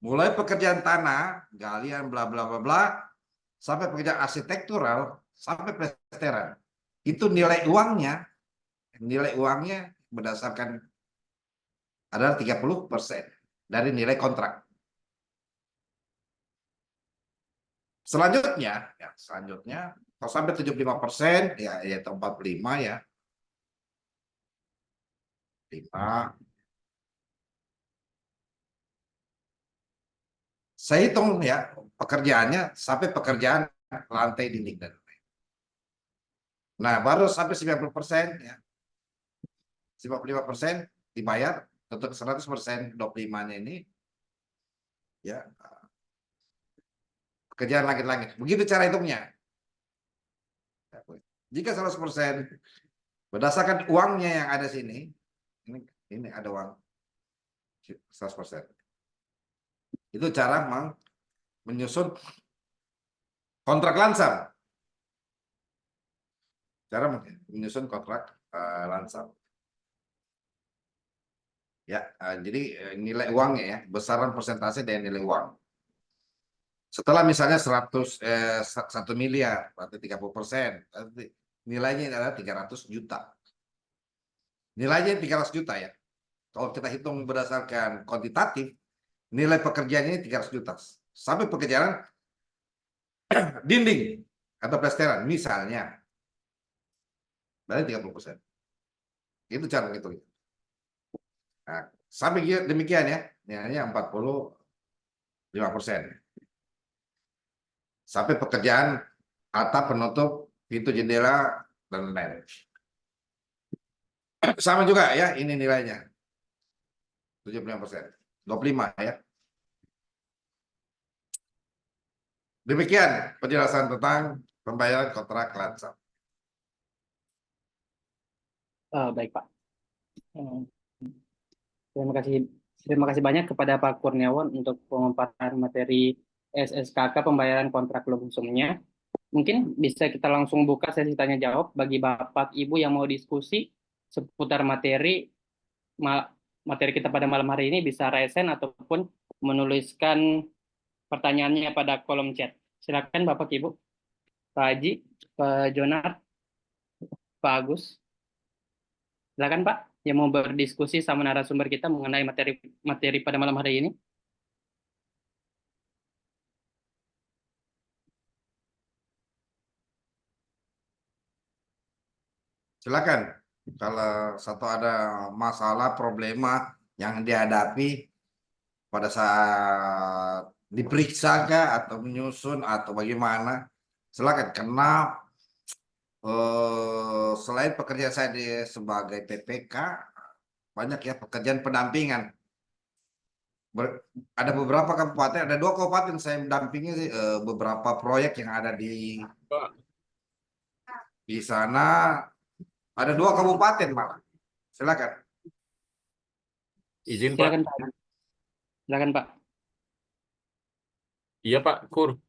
Mulai pekerjaan tanah, galian bla bla bla bla, sampai pekerjaan arsitektural, sampai plesteran. Itu nilai uangnya berdasarkan adalah 30% dari nilai kontrak. Selanjutnya kalau sampai 75% ya yaitu 45 ya. 5. Saya hitung ya pekerjaannya sampai pekerjaan lantai dinding dan lain. Nah, baru sampai 90% ya. 55% dibayar untuk 100%, 25-nya ini ya pekerjaan langit-langit. Begitu cara hitungnya. Jika 100% berdasarkan uangnya yang ada sini, ini ada uang 100%. Itu cara menyusun kontrak Lansam. Cara menyusun kontrak Lansam. Ya, jadi nilai uangnya ya, besaran persentase dari nilai uang. Setelah misalnya 1 miliar, berarti 30%, nilainya adalah 300 juta. Nilainya 300 juta ya. Kalau kita hitung berdasarkan kuantitatif, nilai pekerjaannya ini 300 juta. Sampai pekerjaan dinding atau plesteran misalnya. Berarti 30%. Itu cara menghitung. Nah, sampai demikian ya. Nilainya 45%. Sampai pekerjaan atap, penutup, pintu, jendela, dan lain-lain. Sama juga ya, ini nilainya. 75%. 25 ya. Demikian penjelasan tentang pembayaran kontrak Lansam. Baik Pak. Terima kasih banyak kepada Pak Kurniawan untuk pemaparan materi SSKK pembayaran kontrak lump sumnya. Mungkin bisa kita langsung buka sesi tanya jawab bagi Bapak Ibu yang mau diskusi seputar materi kita pada malam hari ini, bisa raise hand ataupun menuliskan pertanyaannya pada kolom chat. Silakan Bapak Ibu, Pak Haji, Pak Jonar, Pak Agus. Silakan Pak yang mau berdiskusi sama narasumber kita mengenai materi pada malam hari ini. Silakan. Kalau satu ada masalah, problema yang dihadapi pada saat diperiksa kah, atau menyusun atau bagaimana, silakan. Karena selain pekerjaan saya sebagai PPK, banyak ya pekerjaan pendampingan. Ada beberapa kabupaten, ada 2 kabupaten saya mendampingi beberapa proyek yang ada Pak, di sana. Ada 2 kabupaten malah. Silakan. izin Pak. Silakan Pak. Silakan Pak. Iya Pak Kur,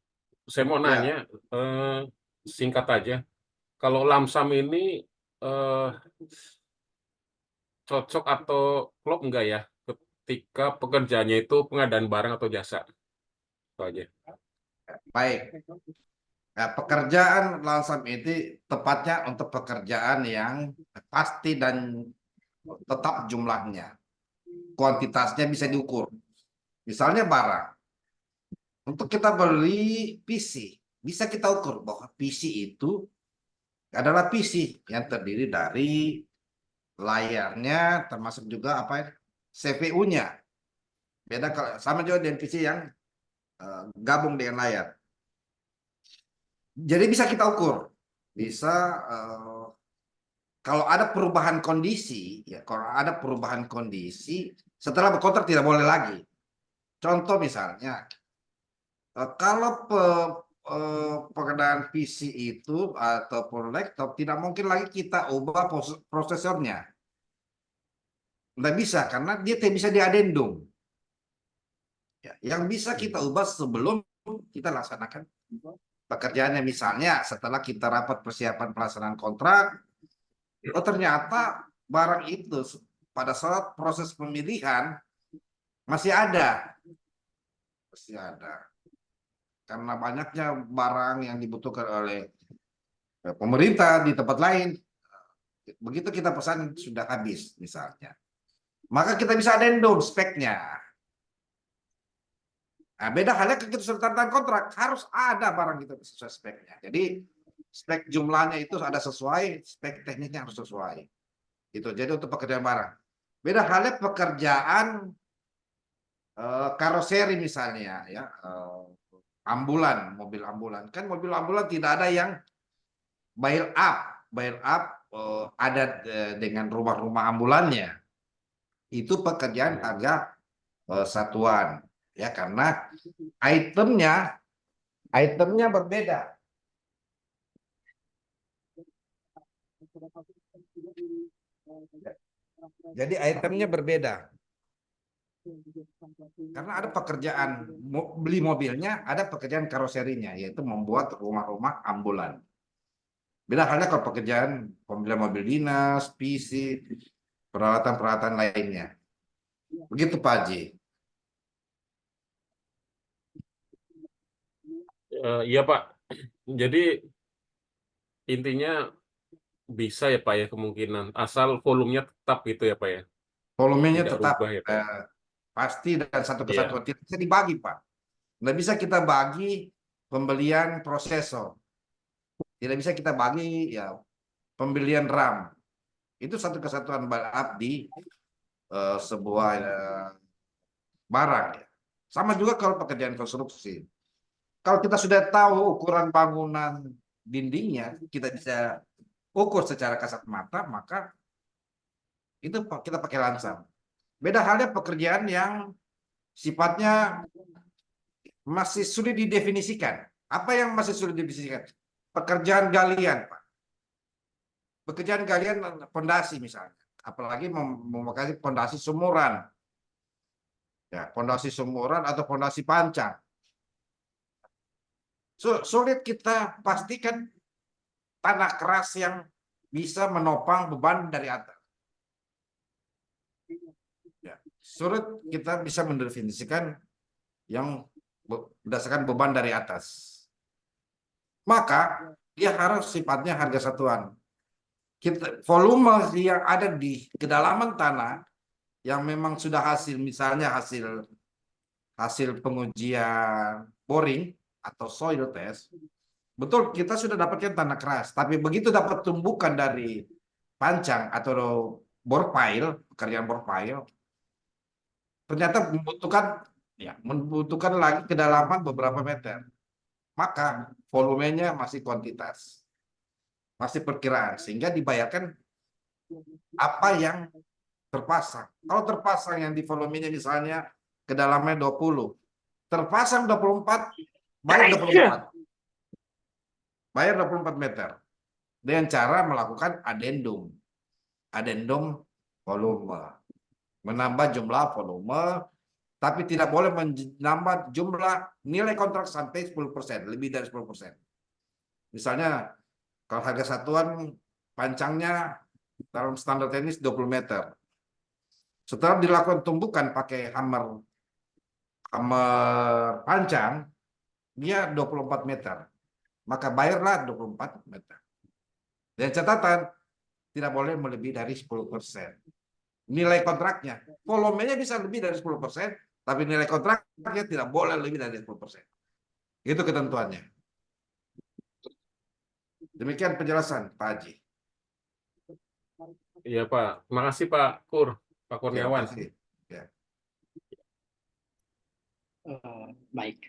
saya mau Ya, nanya singkat aja. Kalau lamsam ini eh, cocok atau klop enggak ya ketika pekerjaannya itu pengadaan barang atau jasa? Itu aja. baik. Nah, pekerjaan langsam itu tepatnya untuk pekerjaan yang pasti dan tetap jumlahnya. Kuantitasnya bisa diukur. Misalnya barang. Untuk kita beli PC, bisa kita ukur bahwa PC itu adalah PC yang terdiri dari layarnya, termasuk juga apa ya, CPU-nya. Beda kalau sama juga dengan PC yang gabung dengan layar. Jadi bisa kita ukur, bisa kalau ada perubahan kondisi, ya kalau ada perubahan kondisi setelah berkontrak tidak boleh lagi. Contoh misalnya, kalau pengadaan PC itu ataupun laptop tidak mungkin lagi kita ubah prosesornya. Nggak bisa karena dia tidak bisa diadendum. Ya, yang bisa kita ubah sebelum kita laksanakan pekerjaannya, misalnya setelah kita rapat persiapan pelaksanaan kontrak, oh ternyata barang itu pada saat proses pemilihan masih ada, karena banyaknya barang yang dibutuhkan oleh pemerintah di tempat lain. Begitu kita pesan sudah habis misalnya, maka kita bisa addendum speknya. Nah, beda halnya ketika sudah tanda kontrak, harus ada barang itu sesuai speknya. Jadi spek jumlahnya itu ada sesuai, spek teknisnya harus sesuai. Itu jadi untuk pekerjaan barang. Beda halnya pekerjaan karoseri misalnya, ya ambulan, mobil ambulan. Kan mobil ambulan tidak ada yang bail up ada dengan rumah-rumah ambulannya. Itu pekerjaan harga satuan, ya karena itemnya berbeda. Jadi itemnya berbeda. Karena ada pekerjaan beli mobilnya, ada pekerjaan karoserinya, yaitu membuat rumah-rumah ambulan. Beda halnya kalau pekerjaan pembelian mobil dinas, PC, peralatan-peralatan lainnya. Begitu Pak Haji. Iya Pak, jadi intinya bisa ya Pak ya kemungkinan, asal volumenya tetap gitu ya Pak ya, Volumenya tidak tetap rubah ya Pak ya. pasti dan satu Iya, kesatuan tidak bisa dibagi Pak. Nggak bisa kita bagi pembelian prosesor. Tidak bisa kita bagi ya pembelian RAM. Itu satu kesatuan balap di sebuah barang ya. Sama juga kalau pekerjaan konstruksi. Kalau kita sudah tahu ukuran bangunan dindingnya, kita bisa ukur secara kasat mata, maka itu kita pakai lansam. Beda halnya pekerjaan yang sifatnya masih sulit didefinisikan. Apa yang masih sulit didefinisikan? Pekerjaan galian, Pak. Pekerjaan galian pondasi misalnya. Apalagi memakai pondasi sumuran. Ya, pondasi sumuran atau pondasi pancang. Sulit kita pastikan tanah keras yang bisa menopang beban dari atas. Ya, sulit kita bisa mendefinisikan yang berdasarkan beban dari atas. Maka dia harus sifatnya harga satuan. Volume yang ada di kedalaman tanah yang memang sudah hasil, misalnya hasil pengujian boring atau soil test, betul kita sudah dapatkan tanah keras, tapi begitu dapat tumbukan dari pancang atau bore pile, pekerjaan bore pile, ternyata membutuhkan lagi kedalaman beberapa meter. Maka volumenya masih kuantitas, masih perkiraan, sehingga dibayarkan apa yang terpasang. Kalau terpasang yang di volumenya misalnya kedalamannya 20, terpasang 24, bayar 24. Bayar 24 meter. Dengan cara melakukan adendum. Adendum volume. Menambah jumlah volume, tapi tidak boleh menambah jumlah nilai kontrak sampai 10%, lebih dari 10%. Misalnya, kalau harga satuan pancangnya dalam standar teknis 20 meter. Setelah dilakukan tumbukan pakai hammer pancang, dia 24 meter. Maka bayarlah 24 meter. Dan catatan, tidak boleh melebihi dari 10%. Nilai kontraknya, volumenya bisa lebih dari 10%, tapi nilai kontraknya tidak boleh lebih dari 10%. Itu ketentuannya. Demikian penjelasan Pak Haji. Iya Pak, terima kasih Pak Ya, Kurniawan. kasih. Ya. Baik.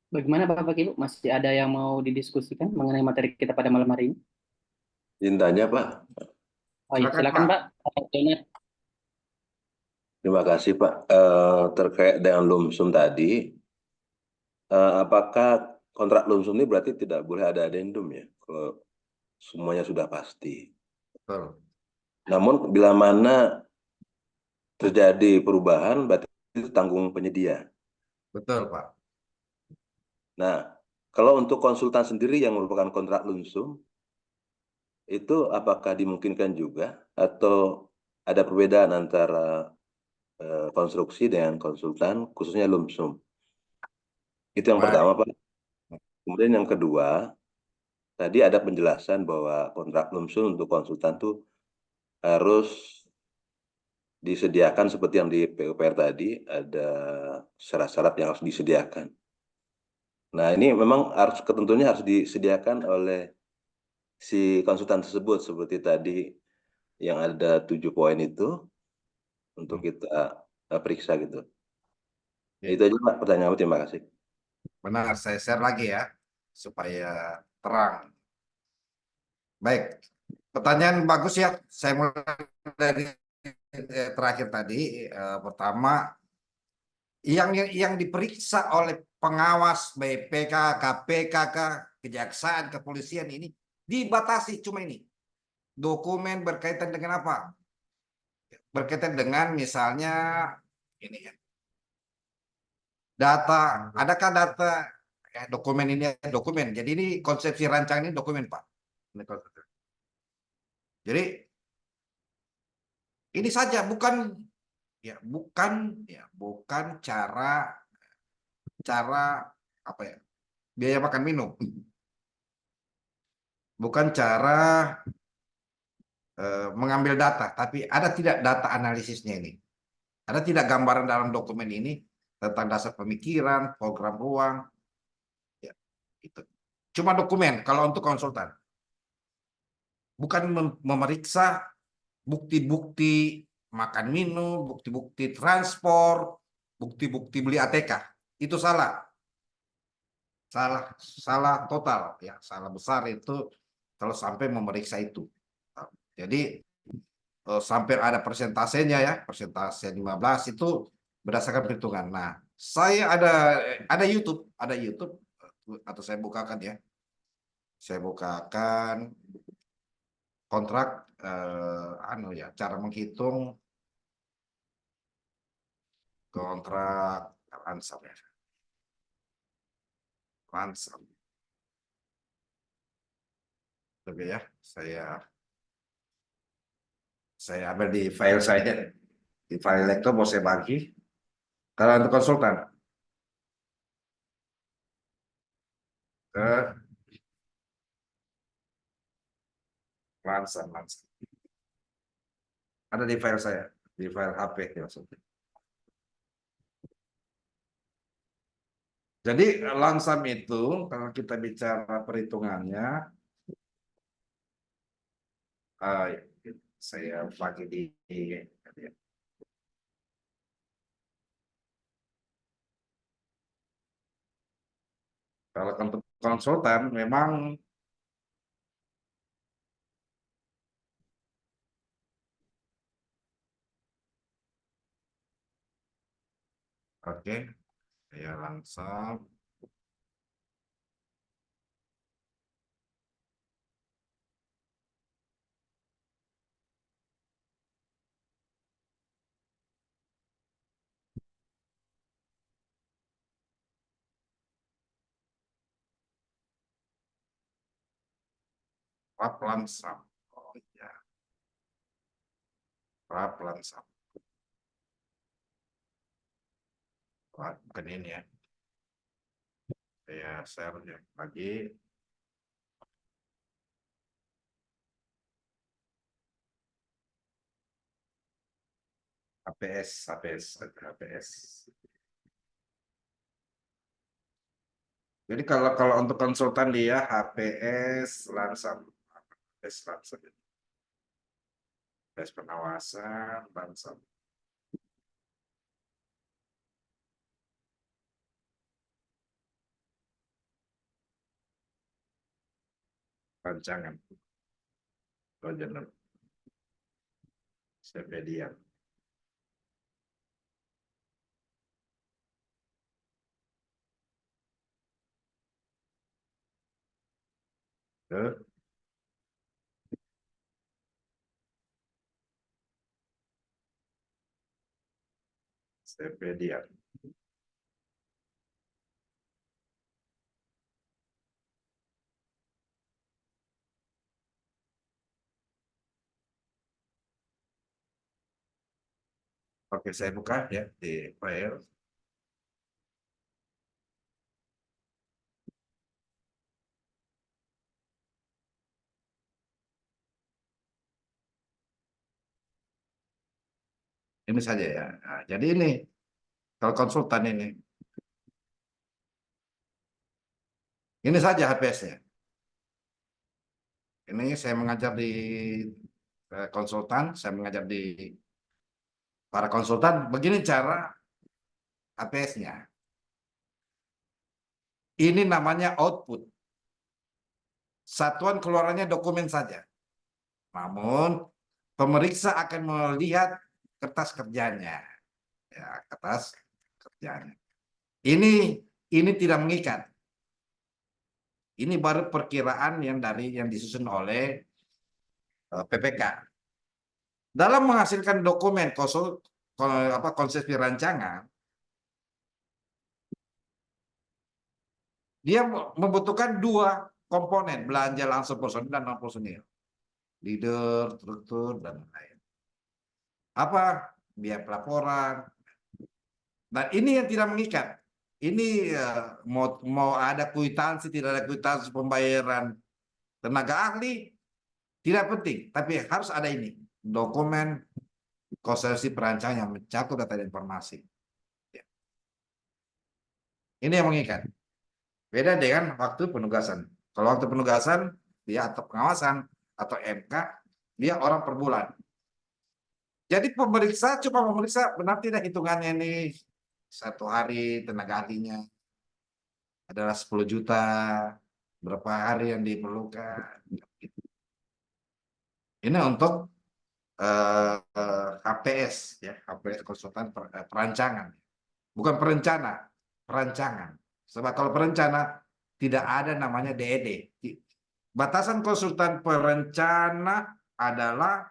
Bagaimana Bapak Ibu? Masih ada yang mau didiskusikan mengenai materi kita pada malam hari ini? Tanya, Pak. Oh iya, silakan Pak. Terima kasih, Pak. Terkait dengan lumsum tadi, apakah kontrak lumsum ini berarti tidak boleh ada adendum ya? Kalau semuanya sudah pasti. Betul. Namun bila mana terjadi perubahan, berarti itu tanggung penyedia. Betul, Pak. Nah, kalau untuk konsultan sendiri yang merupakan kontrak lumsum, itu apakah dimungkinkan juga atau ada perbedaan antara konstruksi dengan konsultan, khususnya lumsum? Itu yang Baik. pertama, Pak. Kemudian yang kedua, tadi ada penjelasan bahwa kontrak lumsum untuk konsultan tuh harus disediakan seperti yang di PUPR tadi, ada syarat-syarat yang harus disediakan. Nah, ini memang harus ketentuannya harus disediakan oleh si konsultan tersebut seperti tadi yang ada 7 poin itu untuk kita periksa gitu. Ya. Itu aja Pak pertanyaan. Terima kasih. Benar, saya share lagi ya, supaya terang. Baik, pertanyaan bagus ya. Saya mulai dari terakhir tadi. Pertama, yang diperiksa oleh pengawas BPK, KPK, Kejaksaan, Kepolisian ini dibatasi cuma ini. Dokumen berkaitan dengan apa? Berkaitan dengan misalnya ini ya. Data, adakah data dokumen ini dokumen. Jadi ini konsepsi rancangan ini dokumen, Pak. Ini konsepsi. Jadi ini saja bukan cara apa ya? Biaya makan minum. Bukan cara mengambil data, tapi ada tidak data analisisnya ini? Ada tidak gambaran dalam dokumen ini tentang dasar pemikiran, program ruang? Ya, itu. Cuma dokumen kalau untuk konsultan. Bukan memeriksa bukti-bukti makan minum, bukti-bukti transport, bukti-bukti beli ATK. Itu salah. Salah total ya, salah besar itu kalau sampai memeriksa itu. Jadi sampai ada persentasenya ya, persentase 15 itu berdasarkan perhitungan. Nah, saya ada YouTube atau saya bukakan ya. Saya bukakan kontrak cara menghitung kontrak ransam ya. Ransam. Oke ya, saya ambil di file saya, di file lektor mau saya bagi. Kalau untuk konsultan ke ransam. Ada di file saya, di file HP ya maksudnya. Jadi langsam itu kalau kita bicara perhitungannya, saya bagi di kalau untuk konsultan memang Oke, saya langsung. Langsam. Oh iya, langsam. Wah, bukan ini ya. Saya share ya lagi. HPS. Jadi kalau untuk konsultan dia HPS langsam, HPS pengawasan langsam. Rancangan, Roger, Sepedia. Ke Sepedia. Oke, saya buka ya di file. Ini saja ya. Nah, jadi ini kalau konsultan ini saja HPS-nya. Ini saya mengajar di konsultan, saya mengajar di para konsultan. Begini cara HPS-nya. Ini namanya output. Satuan keluarannya dokumen saja. Namun pemeriksa akan melihat kertas kerjanya. Ya, kertas kerjanya. Ini tidak mengikat. Ini baru perkiraan yang disusun oleh PPK. Dalam menghasilkan dokumen konsepsi rancangan, dia membutuhkan 2 komponen, belanja langsung personil dan non personil, leader, struktur, dan lain-lain. Apa? Biaya pelaporan. Nah, ini yang tidak mengikat. Ini mau ada kwitansi, tidak ada kwitansi pembayaran tenaga ahli, tidak penting. Tapi harus ada ini, dokumen konsepsi perancangan yang mencakup data dan informasi. Ya. Ini yang mengikat. Beda dengan waktu penugasan. Kalau waktu penugasan, dia atau pengawasan, atau MK, dia orang per bulan. Jadi pemeriksa cuma memeriksa benar tidak hitungannya ini 1 hari tenaga ahlinya adalah 10 juta, berapa hari yang diperlukan. Ini untuk HPS ya, HPS konsultan perancangan. Bukan perencana, perancangan. Sebab kalau perencana tidak ada namanya DED. Batasan konsultan perencana adalah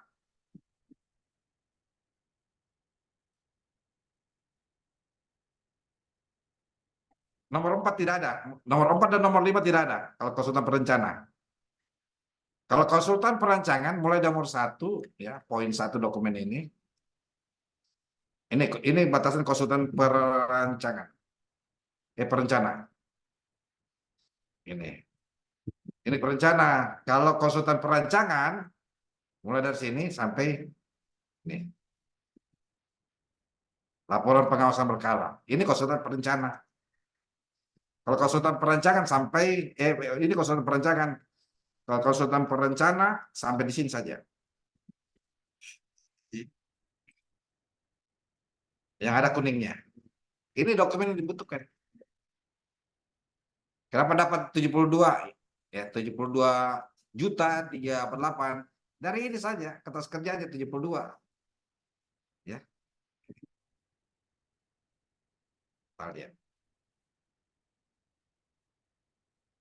nomor 4 tidak ada. Nomor 4 dan nomor 5 tidak ada kalau konsultan perencana. Kalau konsultan perancangan mulai nomor 1 ya, poin 1 dokumen ini. Ini batasan konsultan perancangan. Perencana. Ini perencana. Kalau konsultan perancangan mulai dari sini sampai ini. Laporan pengawasan berkala. Ini konsultan perencana. Kalau konsultan perancangan sampai ini konsultan perancangan. Kalau konsultan perencana sampai di sini saja. Yang ada kuningnya. Ini dokumen yang dibutuhkan. Kenapa dapat 72? Ya, 72 juta 348. Dari ini saja, kertas kerjanya 72. Ya. Kita lihat.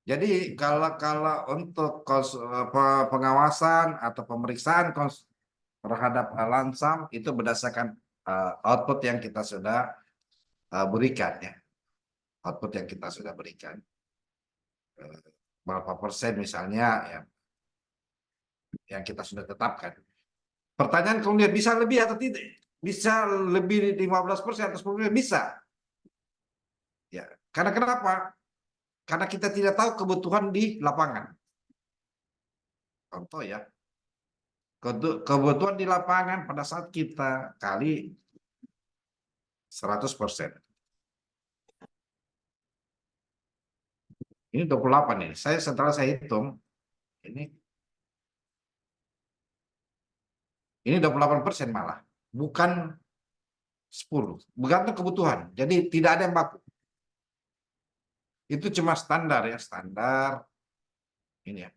Jadi kalau untuk pengawasan atau pemeriksaan terhadap Lansam itu berdasarkan output yang kita sudah berikan ya. Output yang kita sudah berikan. Berapa persen misalnya ya yang kita sudah tetapkan. Pertanyaan kemudian bisa lebih atau tidak? Bisa lebih 15% atau 10% bisa. Ya, karena kenapa? Karena kita tidak tahu kebutuhan di lapangan. Contoh ya, kebutuhan di lapangan pada saat kita kali 100%. Ini 28 nih. Setelah saya hitung, ini 28% malah. Bukan 10. Bergantung kebutuhan. Jadi tidak ada yang baku. Itu cuma standar ya, standar. Ini ya.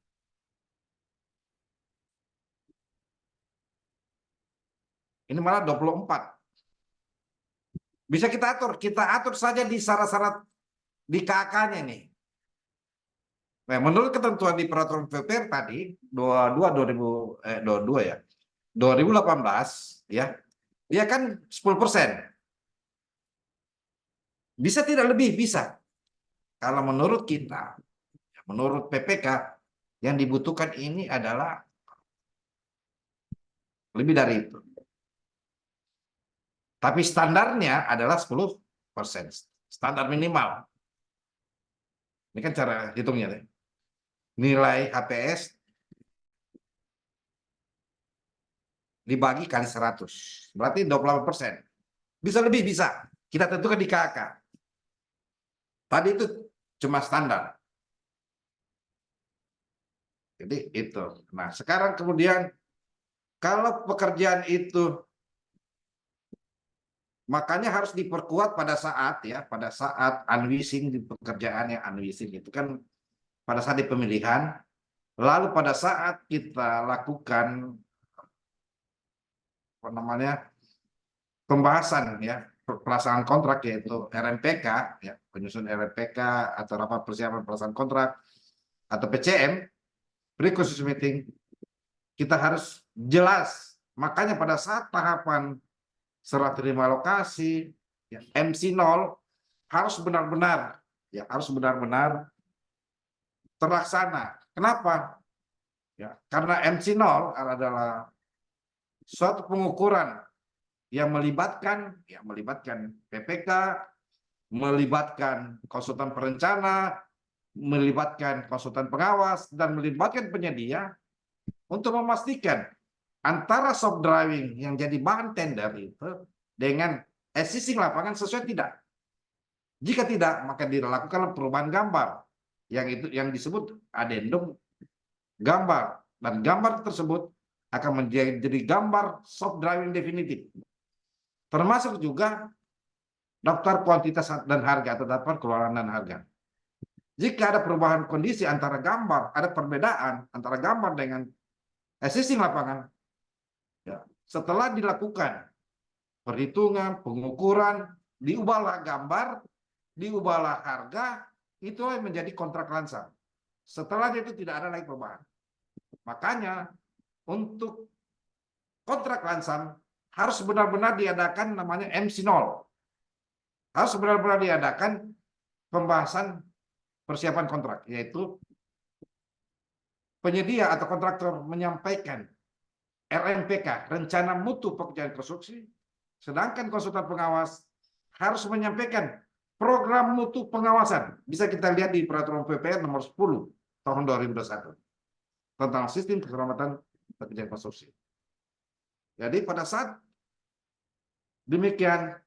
Ini malah 24. Bisa kita atur saja di syarat-syarat di KK-nya nih. Nah, menurut ketentuan di peraturan PPR tadi 22 ya. 2018 ya. Dia kan 10%. Bisa tidak lebih? Bisa. Kalau menurut kita, menurut PPK yang dibutuhkan ini adalah lebih dari itu. Tapi standarnya adalah 10%. Standar minimal. Ini kan cara hitungnya deh. Nilai HPS dibagi kali 100. Berarti 28%. Bisa lebih, bisa. Kita tentukan di KK. Tadi itu cuma standar. Jadi itu. Nah, sekarang kemudian kalau pekerjaan itu makanya harus diperkuat pada saat unwishing di pekerjaan yang unwishing itu kan pada saat di pemilihan, lalu pada saat kita lakukan apa namanya pembahasan ya pelaksanaan kontrak yaitu RMPK ya penyusun RMPK atau rapat persiapan pelaksanaan kontrak atau PCM pre-closing meeting kita harus jelas. Makanya pada saat tahapan serah terima lokasi ya, MC0 harus benar-benar terlaksana. Kenapa? Ya, karena MC0 adalah suatu pengukuran yang melibatkan PPK, melibatkan konsultan perencana, melibatkan konsultan pengawas dan melibatkan penyedia untuk memastikan antara soft drawing yang jadi bahan tender itu dengan existing lapangan sesuai tidak. Jika tidak, maka dilakukan perubahan gambar yang disebut adendum gambar dan gambar tersebut akan menjadi gambar soft drawing definitif. Termasuk juga daftar kuantitas dan harga atau daftar keluaran dan harga. Jika ada perubahan kondisi antara gambar, ada perbedaan antara gambar dengan existing lapangan, ya, setelah dilakukan perhitungan, pengukuran, diubahlah gambar, diubahlah harga, itu yang menjadi kontrak Lansam. Setelah itu tidak ada lagi perubahan. Makanya untuk kontrak Lansam harus benar-benar diadakan namanya MC0. Harus benar-benar diadakan pembahasan persiapan kontrak, yaitu penyedia atau kontraktor menyampaikan RMPK, rencana mutu pekerjaan konstruksi, sedangkan konsultan pengawas harus menyampaikan program mutu pengawasan. Bisa kita lihat di peraturan PPR nomor 10 tahun 2021 tentang sistem keselamatan pekerjaan konstruksi. Jadi pada saat demikian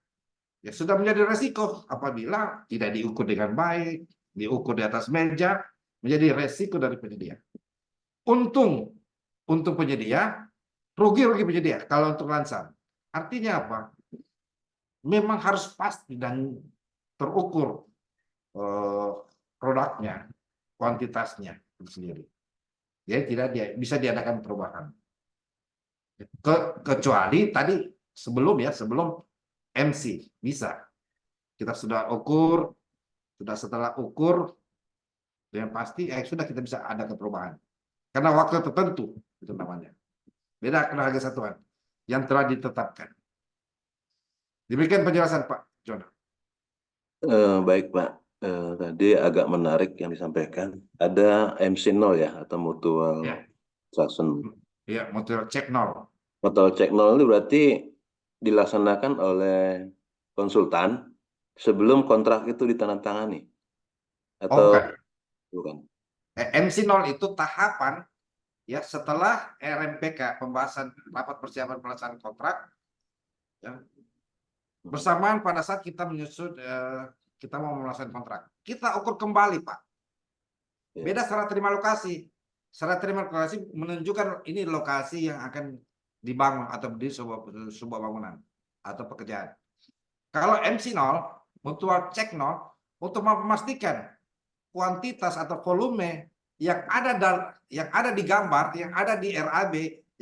ya sudah menjadi resiko apabila tidak diukur dengan baik, diukur di atas meja, menjadi resiko dari penyedia. Untung penyedia, rugi penyedia kalau untuk Lansam. Artinya apa? Memang harus pasti dan terukur produknya, kuantitasnya sendiri. Jadi tidak bisa diadakan perubahan. Kecuali tadi sebelum MC bisa. Kita sudah ukur, setelah ukur dengan pasti, sudah kita bisa ada perubahan. Karena waktu tertentu, itu namanya. Beda dengan harga satuan yang telah ditetapkan. Demikian penjelasan Pak Jono. Baik Pak, tadi agak menarik yang disampaikan. Ada MC0 ya, atau mutual Ya. transaction. Ya, mutual check nol. Mutual check nol itu berarti dilaksanakan oleh konsultan sebelum kontrak itu ditandatangani, atau Bukan. bukan? MC0 itu tahapan ya setelah RMPK, pembahasan rapat persiapan pelaksanaan kontrak, ya, bersamaan pada saat kita menyusun, kita mau melaksanakan kontrak, kita ukur kembali Pak. Ya. Beda serah terima lokasi. Serah terima lokasi menunjukkan ini lokasi yang akan dibangun atau berdiri sebuah bangunan atau pekerjaan. Kalau MC0, mutual check nol, untuk memastikan kuantitas atau volume yang ada di gambar, yang ada di RAB,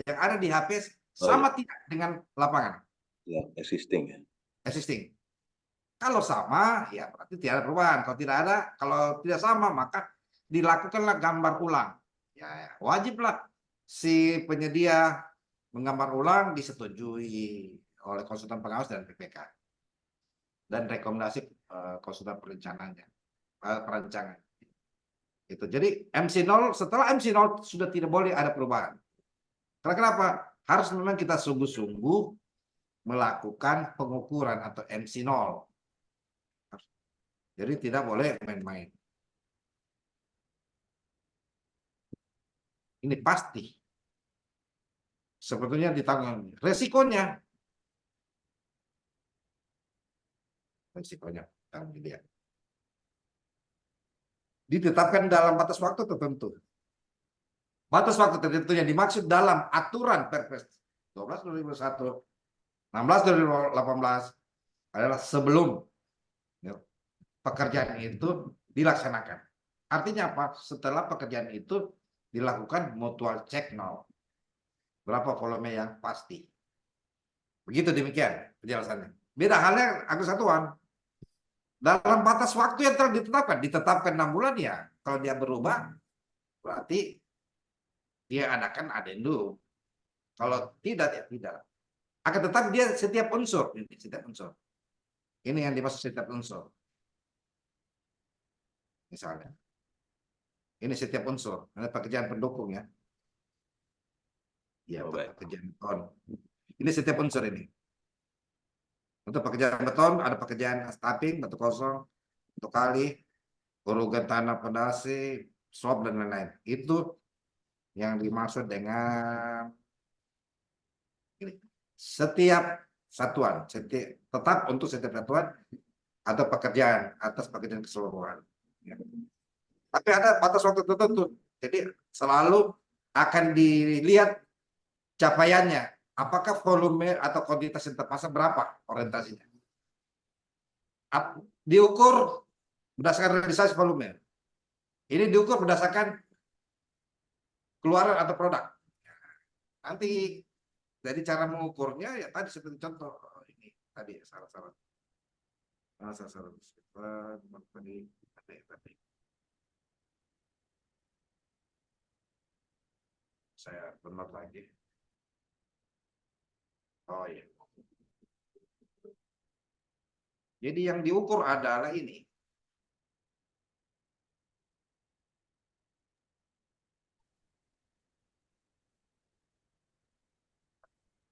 yang ada di HP sama tidak dengan lapangan. Ya, existing ya. Existing. Kalau sama, ya berarti tidak ada perubahan. Kalau tidak sama, maka dilakukanlah gambar ulang. Ya, wajiblah si penyedia menggambar ulang, disetujui oleh konsultan pengawas dan PPK dan rekomendasi konsultan perancangan. Itu. Jadi MC0, setelah MC0 sudah tidak boleh ada perubahan. Karena kenapa? Harus memang kita sungguh-sungguh melakukan pengukuran atau MC0. Jadi tidak boleh main-main. Ini pasti. Sebetulnya ditanggung. Resikonya tanggung dia. Ditetapkan dalam batas waktu tertentu. Batas waktu tertentu yang dimaksud dalam aturan Perpres 12/2021, 16/2018 adalah sebelum pekerjaan itu dilaksanakan. Artinya apa? Setelah pekerjaan itu dilakukan mutual check nol. Berapa volume yang pasti. Begitu demikian penjelasannya. Beda halnya angka satuan. Dalam batas waktu yang telah ditetapkan 6 bulan ya. Kalau dia berubah, berarti dia adakan adendum. Kalau tidak, ya tidak. Akan tetapi dia setiap unsur. Ini yang dimaksud setiap unsur. Misalnya. Ini setiap unsur. Ada pekerjaan pendukung ya. Ya, pekerjaan beton. Ini setiap unsur ini. Untuk pekerjaan beton, ada pekerjaan staping, batu kosong, untuk kali, urugan tanah pondasi, slop dan lain-lain. Itu yang dimaksud dengan ini. Setiap satuan, tetap untuk setiap satuan atau pekerjaan atas pekerjaan keseluruhan. Ya. Tapi ada batas waktu tertentu. Jadi selalu akan dilihat capaiannya. Apakah volume atau kuantitas yang terpasang berapa orientasinya? Diukur berdasarkan realisasi volume. Ini diukur berdasarkan keluaran atau produk. Nanti dari cara mengukurnya ya tadi seperti contoh ini tadi salah-salah. Saya benar lagi. Oh iya. Jadi yang diukur adalah ini.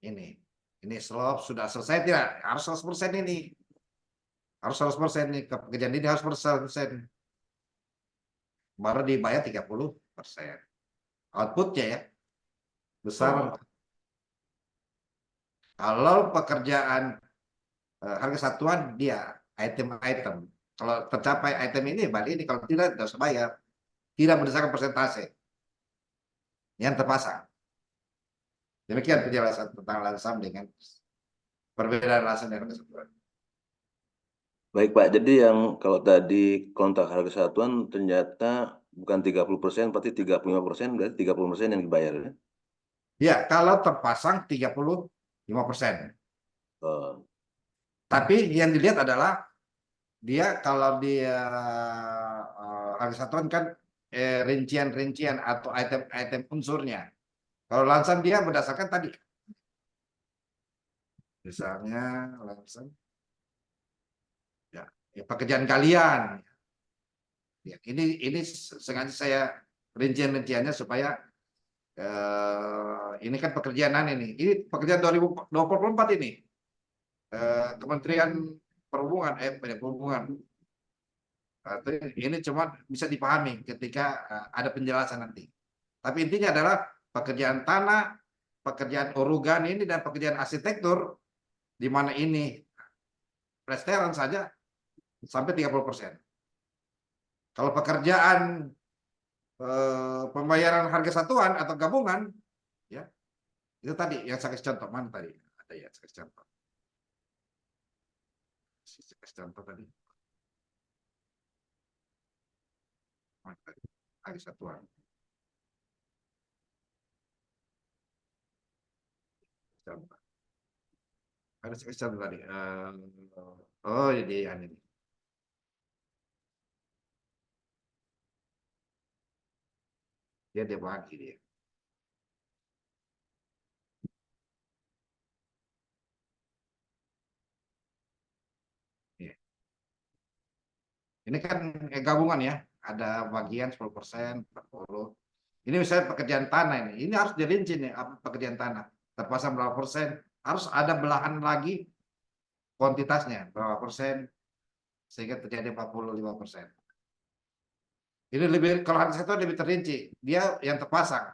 Ini slop sudah selesai tidak? Harus 100% ini. Harus 100% nih. Pekerjaan ini harus 100%. Baru dibayar 30%. Outputnya ya. Besar. Kalau pekerjaan harga satuan dia item-item. Kalau tercapai item ini balik ini, kalau tidak usah bayar. Tidak berdasarkan persentase yang terpasang. Demikian penjelasan tentang lansam dengan perbedaan lansam dan harga satuan. Baik Pak, jadi yang kalau tadi kontrak harga satuan ternyata bukan 30%, berarti 35%, berarti 30% yang dibayar ya? Ya, kalau terpasang 35%. Tapi yang dilihat adalah dia kalau dia harga satuan kan rincian-rincian atau item-item unsurnya. Kalau lansam dia berdasarkan tadi, misalnya lansam, ya, pekerjaan kalian. Ya, ini sengaja saya rincian-rinciannya supaya ini kan pekerjaan ini pekerjaan 2024 ini Kementerian Perhubungan Perhubungan. Ini cuma bisa dipahami ketika ada penjelasan nanti. Tapi intinya adalah pekerjaan tanah, pekerjaan orugan ini dan pekerjaan arsitektur, di mana ini restoran saja sampai 30%. Kalau pekerjaan pembayaran harga satuan atau gabungan, ya itu tadi yang saya kasih contoh, mana tadi ada ya saya kasih contoh. Saya kasih contoh tadi. Harga satuan. Contoh. Ada saya kasih contoh tadi. Oh ini yang ini. Dia bagi dia. Ini kan gabungan ya, ada bagian 10%, 40. Ini misalnya pekerjaan tanah ini harus dirinci nih pekerjaan tanah. Terpasang berapa persen, harus ada belahan lagi kuantitasnya berapa persen sehingga terjadi 45%. Ini lebih, kalau harga satu lebih terinci, dia yang terpasang.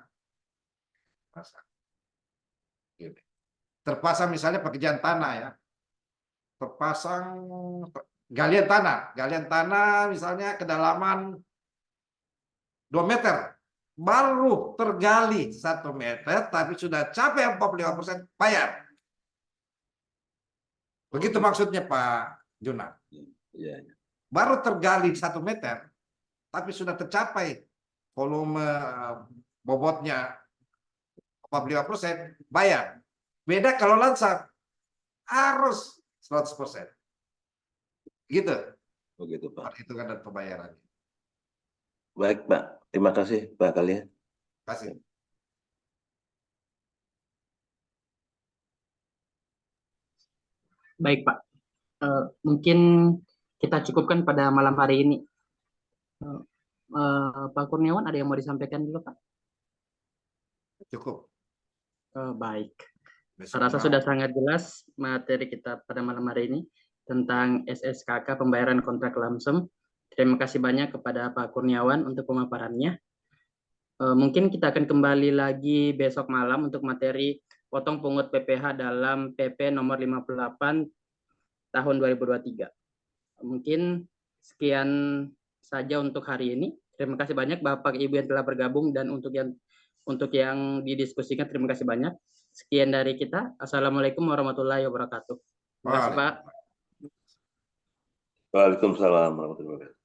Terpasang misalnya pekerjaan tanah ya, terpasang galian tanah misalnya kedalaman 2 meter, baru tergali 1 meter, tapi sudah capai 45% bayar. Begitu maksudnya Pak Juna. Iya. Baru tergali 1 meter, tapi sudah tercapai volume bobotnya 45%, bayar. Beda kalau lansam, harus 100%. Gitu. Begitu Pak. Perhitungan dan pembayaran. Baik Pak, terima kasih Pak kalian. Terima kasih. Baik Pak, mungkin kita cukupkan pada malam hari ini. Pak Kurniawan, ada yang mau disampaikan dulu Pak? Cukup. Baik. Besok Saya rasa malam. sudah sangat jelas materi kita pada malam hari ini tentang SSKK pembayaran kontrak lamsem. Terima kasih banyak kepada Pak Kurniawan untuk pemaparannya. Mungkin kita akan kembali lagi besok malam untuk materi potong pungut PPh dalam PP nomor 58 tahun 2023. Mungkin sekian saja untuk hari ini. Terima kasih banyak Bapak Ibu yang telah bergabung, dan untuk yang didiskusikan terima kasih banyak. Sekian dari kita. Assalamualaikum warahmatullahi wabarakatuh. Terima kasih Pak. Waalaikumsalam warahmatullahi wabarakatuh.